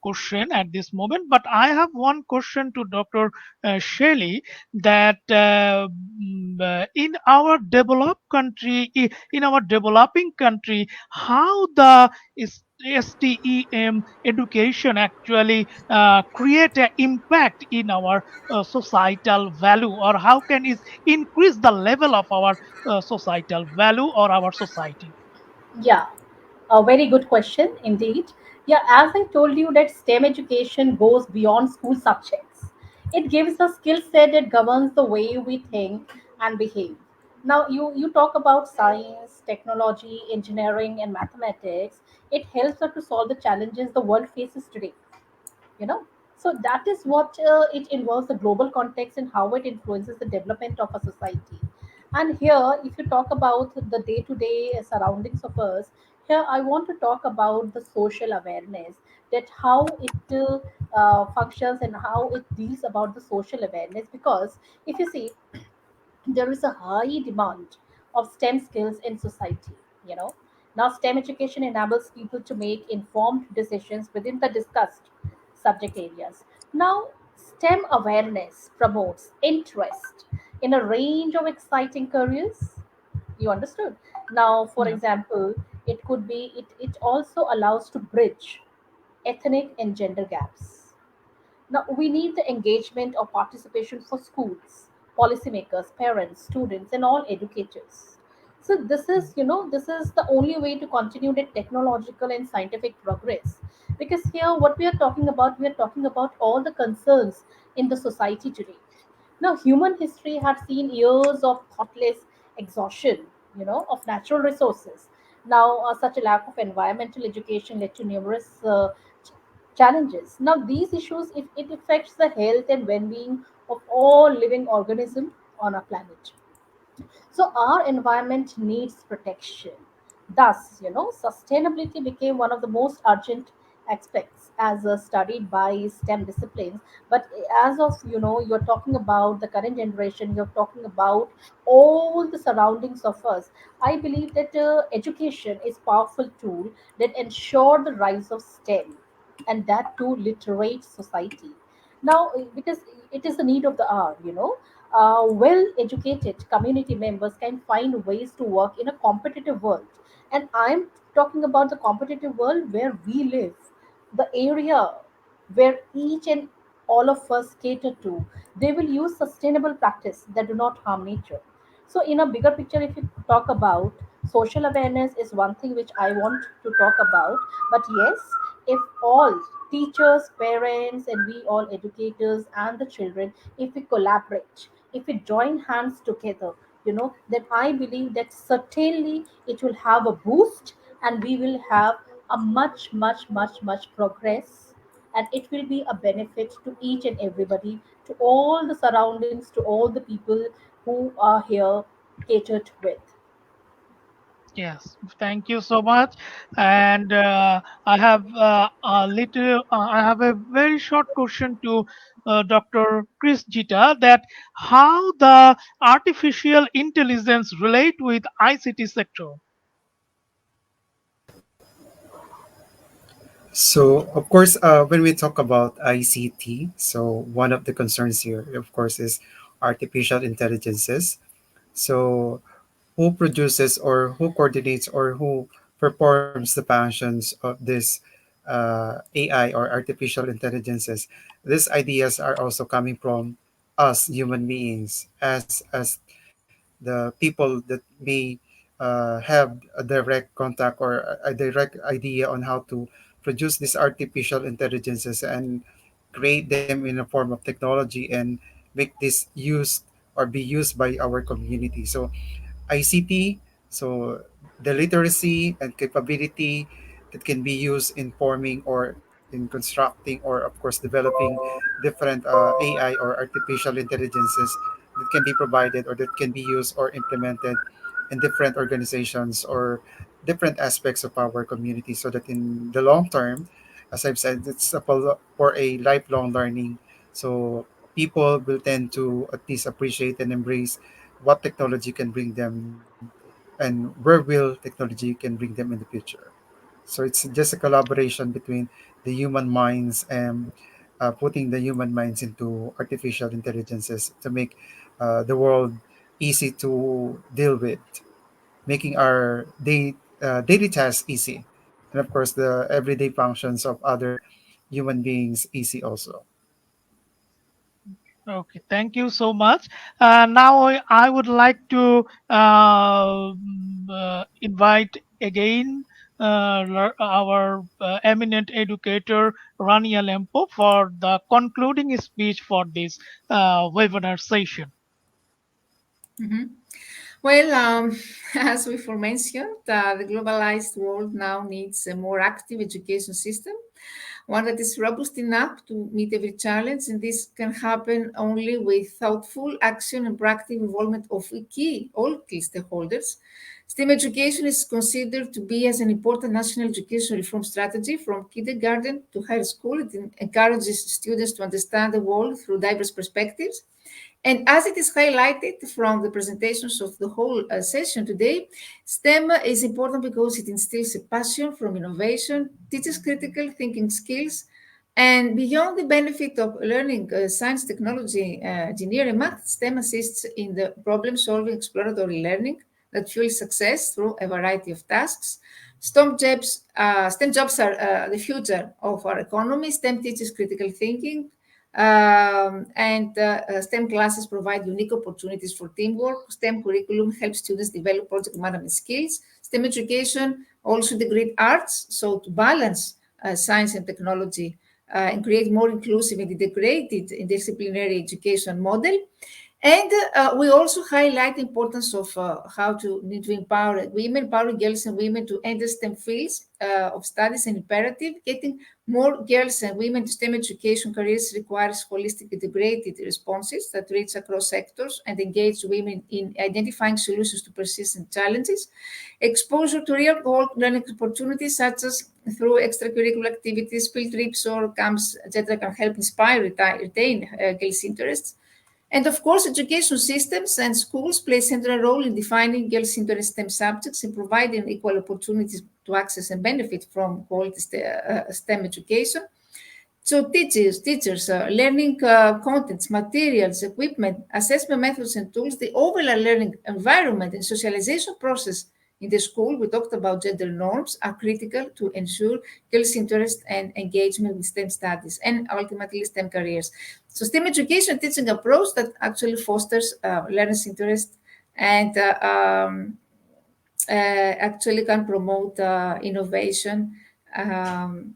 question at this moment, but I have one question to Dr. Shelley, that in our developed country, in our developing country, how the STEM education actually create an impact in our societal value, or how can it increase the level of our societal value or our society? Yeah, a very good question indeed. Yeah, as I told you, that STEM education goes beyond school subjects. It gives a skill set that governs the way we think and behave. Now, you talk about science, technology, engineering, and mathematics. It helps us to solve the challenges the world faces today. You know, so that is what it involves the global context and how it influences the development of a society. And here, if you talk about the day-to-day surroundings of us, here I want to talk about the social awareness, that how it functions and how it deals about the social awareness. Because if you see, there is a high demand of STEM skills in society. You know, now STEM education enables people to make informed decisions within the discussed subject areas. Now, STEM awareness promotes interest in a range of exciting careers. You understood? Now, for Yeah. example, it could be it also allows to bridge ethnic and gender gaps. Now, we need the engagement or participation for schools, policymakers, parents, students, and all educators. So this is the only way to continue the technological and scientific progress. Because here, what we are talking about all the concerns in the society today. Now, human history had seen years of thoughtless exhaustion, of natural resources. Now, such a lack of environmental education led to numerous challenges. Now, these issues, it affects the health and well-being of all living organisms on our planet. So our environment needs protection. Thus, sustainability became one of the most urgent aspects as studied by STEM disciplines. But as of, you're talking about the current generation, you're talking about all the surroundings of us. I believe that education is powerful tool that ensure the rise of STEM, and that too literate society. Now, because it is the need of the hour, well educated community members can find ways to work in a competitive world. And I'm talking about the competitive world where we live, the area where each and all of us cater to. They will use sustainable practice that do not harm nature. So, in a bigger picture, if you talk about social awareness, is one thing which I want to talk about. But yes, if all teachers, parents, and we all educators and the children, if we collaborate, if we join hands together, then I believe that certainly it will have a boost, and we will have a much, much, much, much progress, and it will be a benefit to each and everybody, to all the surroundings, to all the people who are here catered with. Yes, thank you so much. And I have I have a very short question to Dr. Chris Zita, that how the artificial intelligence relate with ICT sector. So, of course, when we talk about ICT, so one of the concerns here, of course, is artificial intelligences. So, who produces or who coordinates or who performs the functions of this AI or artificial intelligences? These ideas are also coming from us human beings, as the people that may have a direct contact or a direct idea on how to produce these artificial intelligences and create them in a form of technology and make this used or be used by our community. So ICT, so the literacy and capability that can be used in forming or in constructing or of course developing different AI or artificial intelligences that can be provided or that can be used or implemented in different organizations or different aspects of our community so that in the long term, as I've said, it's for a lifelong learning. So people will tend to at least appreciate and embrace what technology can bring them and where will technology can bring them in the future. So it's just a collaboration between the human minds and putting the human minds into artificial intelligences to make the world easy to deal with, making our daily tasks easy, and of course the everyday functions of other human beings easy also. Okay, thank you so much. Now I would like to invite again our eminent educator Rania Lampou for the concluding speech for this webinar session. Mhm. Well, as before mentioned, the globalized world now needs a more active education system, one that is robust enough to meet every challenge, and this can happen only with thoughtful action and proactive involvement of all key stakeholders. STEM education is considered to be as an important national education reform strategy from kindergarten to higher school. It encourages students to understand the world through diverse perspectives, and as it is highlighted from the presentations of the whole session today, STEM is important because it instills a passion from innovation, teaches critical thinking skills, and beyond the benefit of learning science, technology, engineering, math, STEM assists in the problem-solving exploratory learning that fuels success through a variety of tasks. STEM jobs are the future of our economy. STEM teaches critical thinking, And STEM classes provide unique opportunities for teamwork. STEM curriculum helps students develop project management skills. STEM education also integrate arts, so to balance science and technology and create more inclusive and integrated interdisciplinary education model. And we also highlight the importance of how to need to empower women, empower girls and women to enter STEM fields of studies and imperative. Getting more girls and women to STEM education careers requires holistic, integrated responses that reach across sectors and engage women in identifying solutions to persistent challenges. Exposure to real-world learning opportunities, such as through extracurricular activities, field trips, or camps, etc., can help inspire, retain girls' interests. And of course, education systems and schools play a central role in defining girls' interest STEM subjects and providing equal opportunities to access and benefit from quality STEM education. So teachers, learning contents, materials, equipment, assessment methods and tools, the overall learning environment and socialization process in the school, we talked about gender norms, are critical to ensure girls' interest and engagement with STEM studies and ultimately STEM careers. So STEM education teaching approach that actually fosters learners' interest and actually can promote innovation and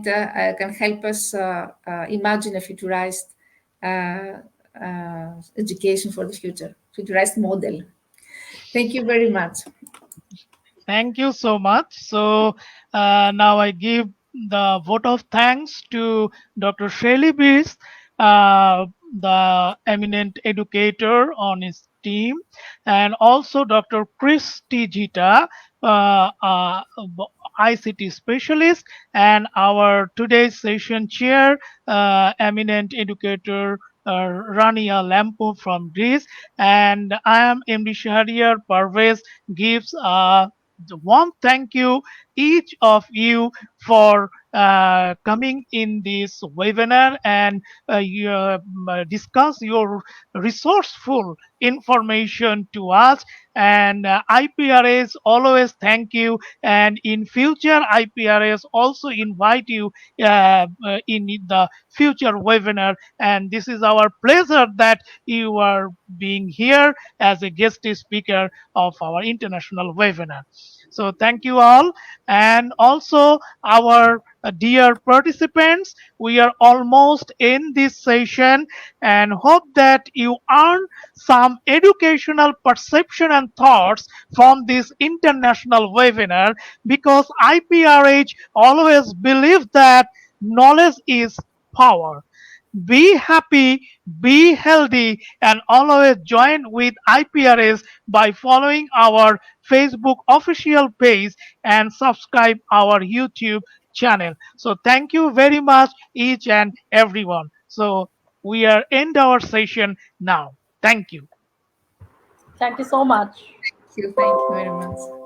can help us imagine a futurized education for the future, futurized model. Thank you very much. Thank you so much. So now I give the vote of thanks to Dr. Shelley Briss, the eminent educator on his team, and also Dr. Cris Zita, ICT specialist, and our today's session chair, eminent educator Rania Lampou from Greece, and I am MD Shahriar Parvez gives the warm thank you each of you for coming in this webinar and discuss your resourceful information to us. And IPRS always thank you, and in future IPRS also invite you in the future webinar, and this is our pleasure that you are being here as a guest speaker of our international webinar. So thank you all. And also our dear participants, we are almost in this session and hope that you earn some educational perception and thoughts from this international webinar, because IPRH always believes that knowledge is power. Be happy, be healthy, and always join with IPRS by following our Facebook official page and subscribe our YouTube channel. So thank you very much each and everyone. So we are end our session now. Thank you. Thank you so much. Thank you very much.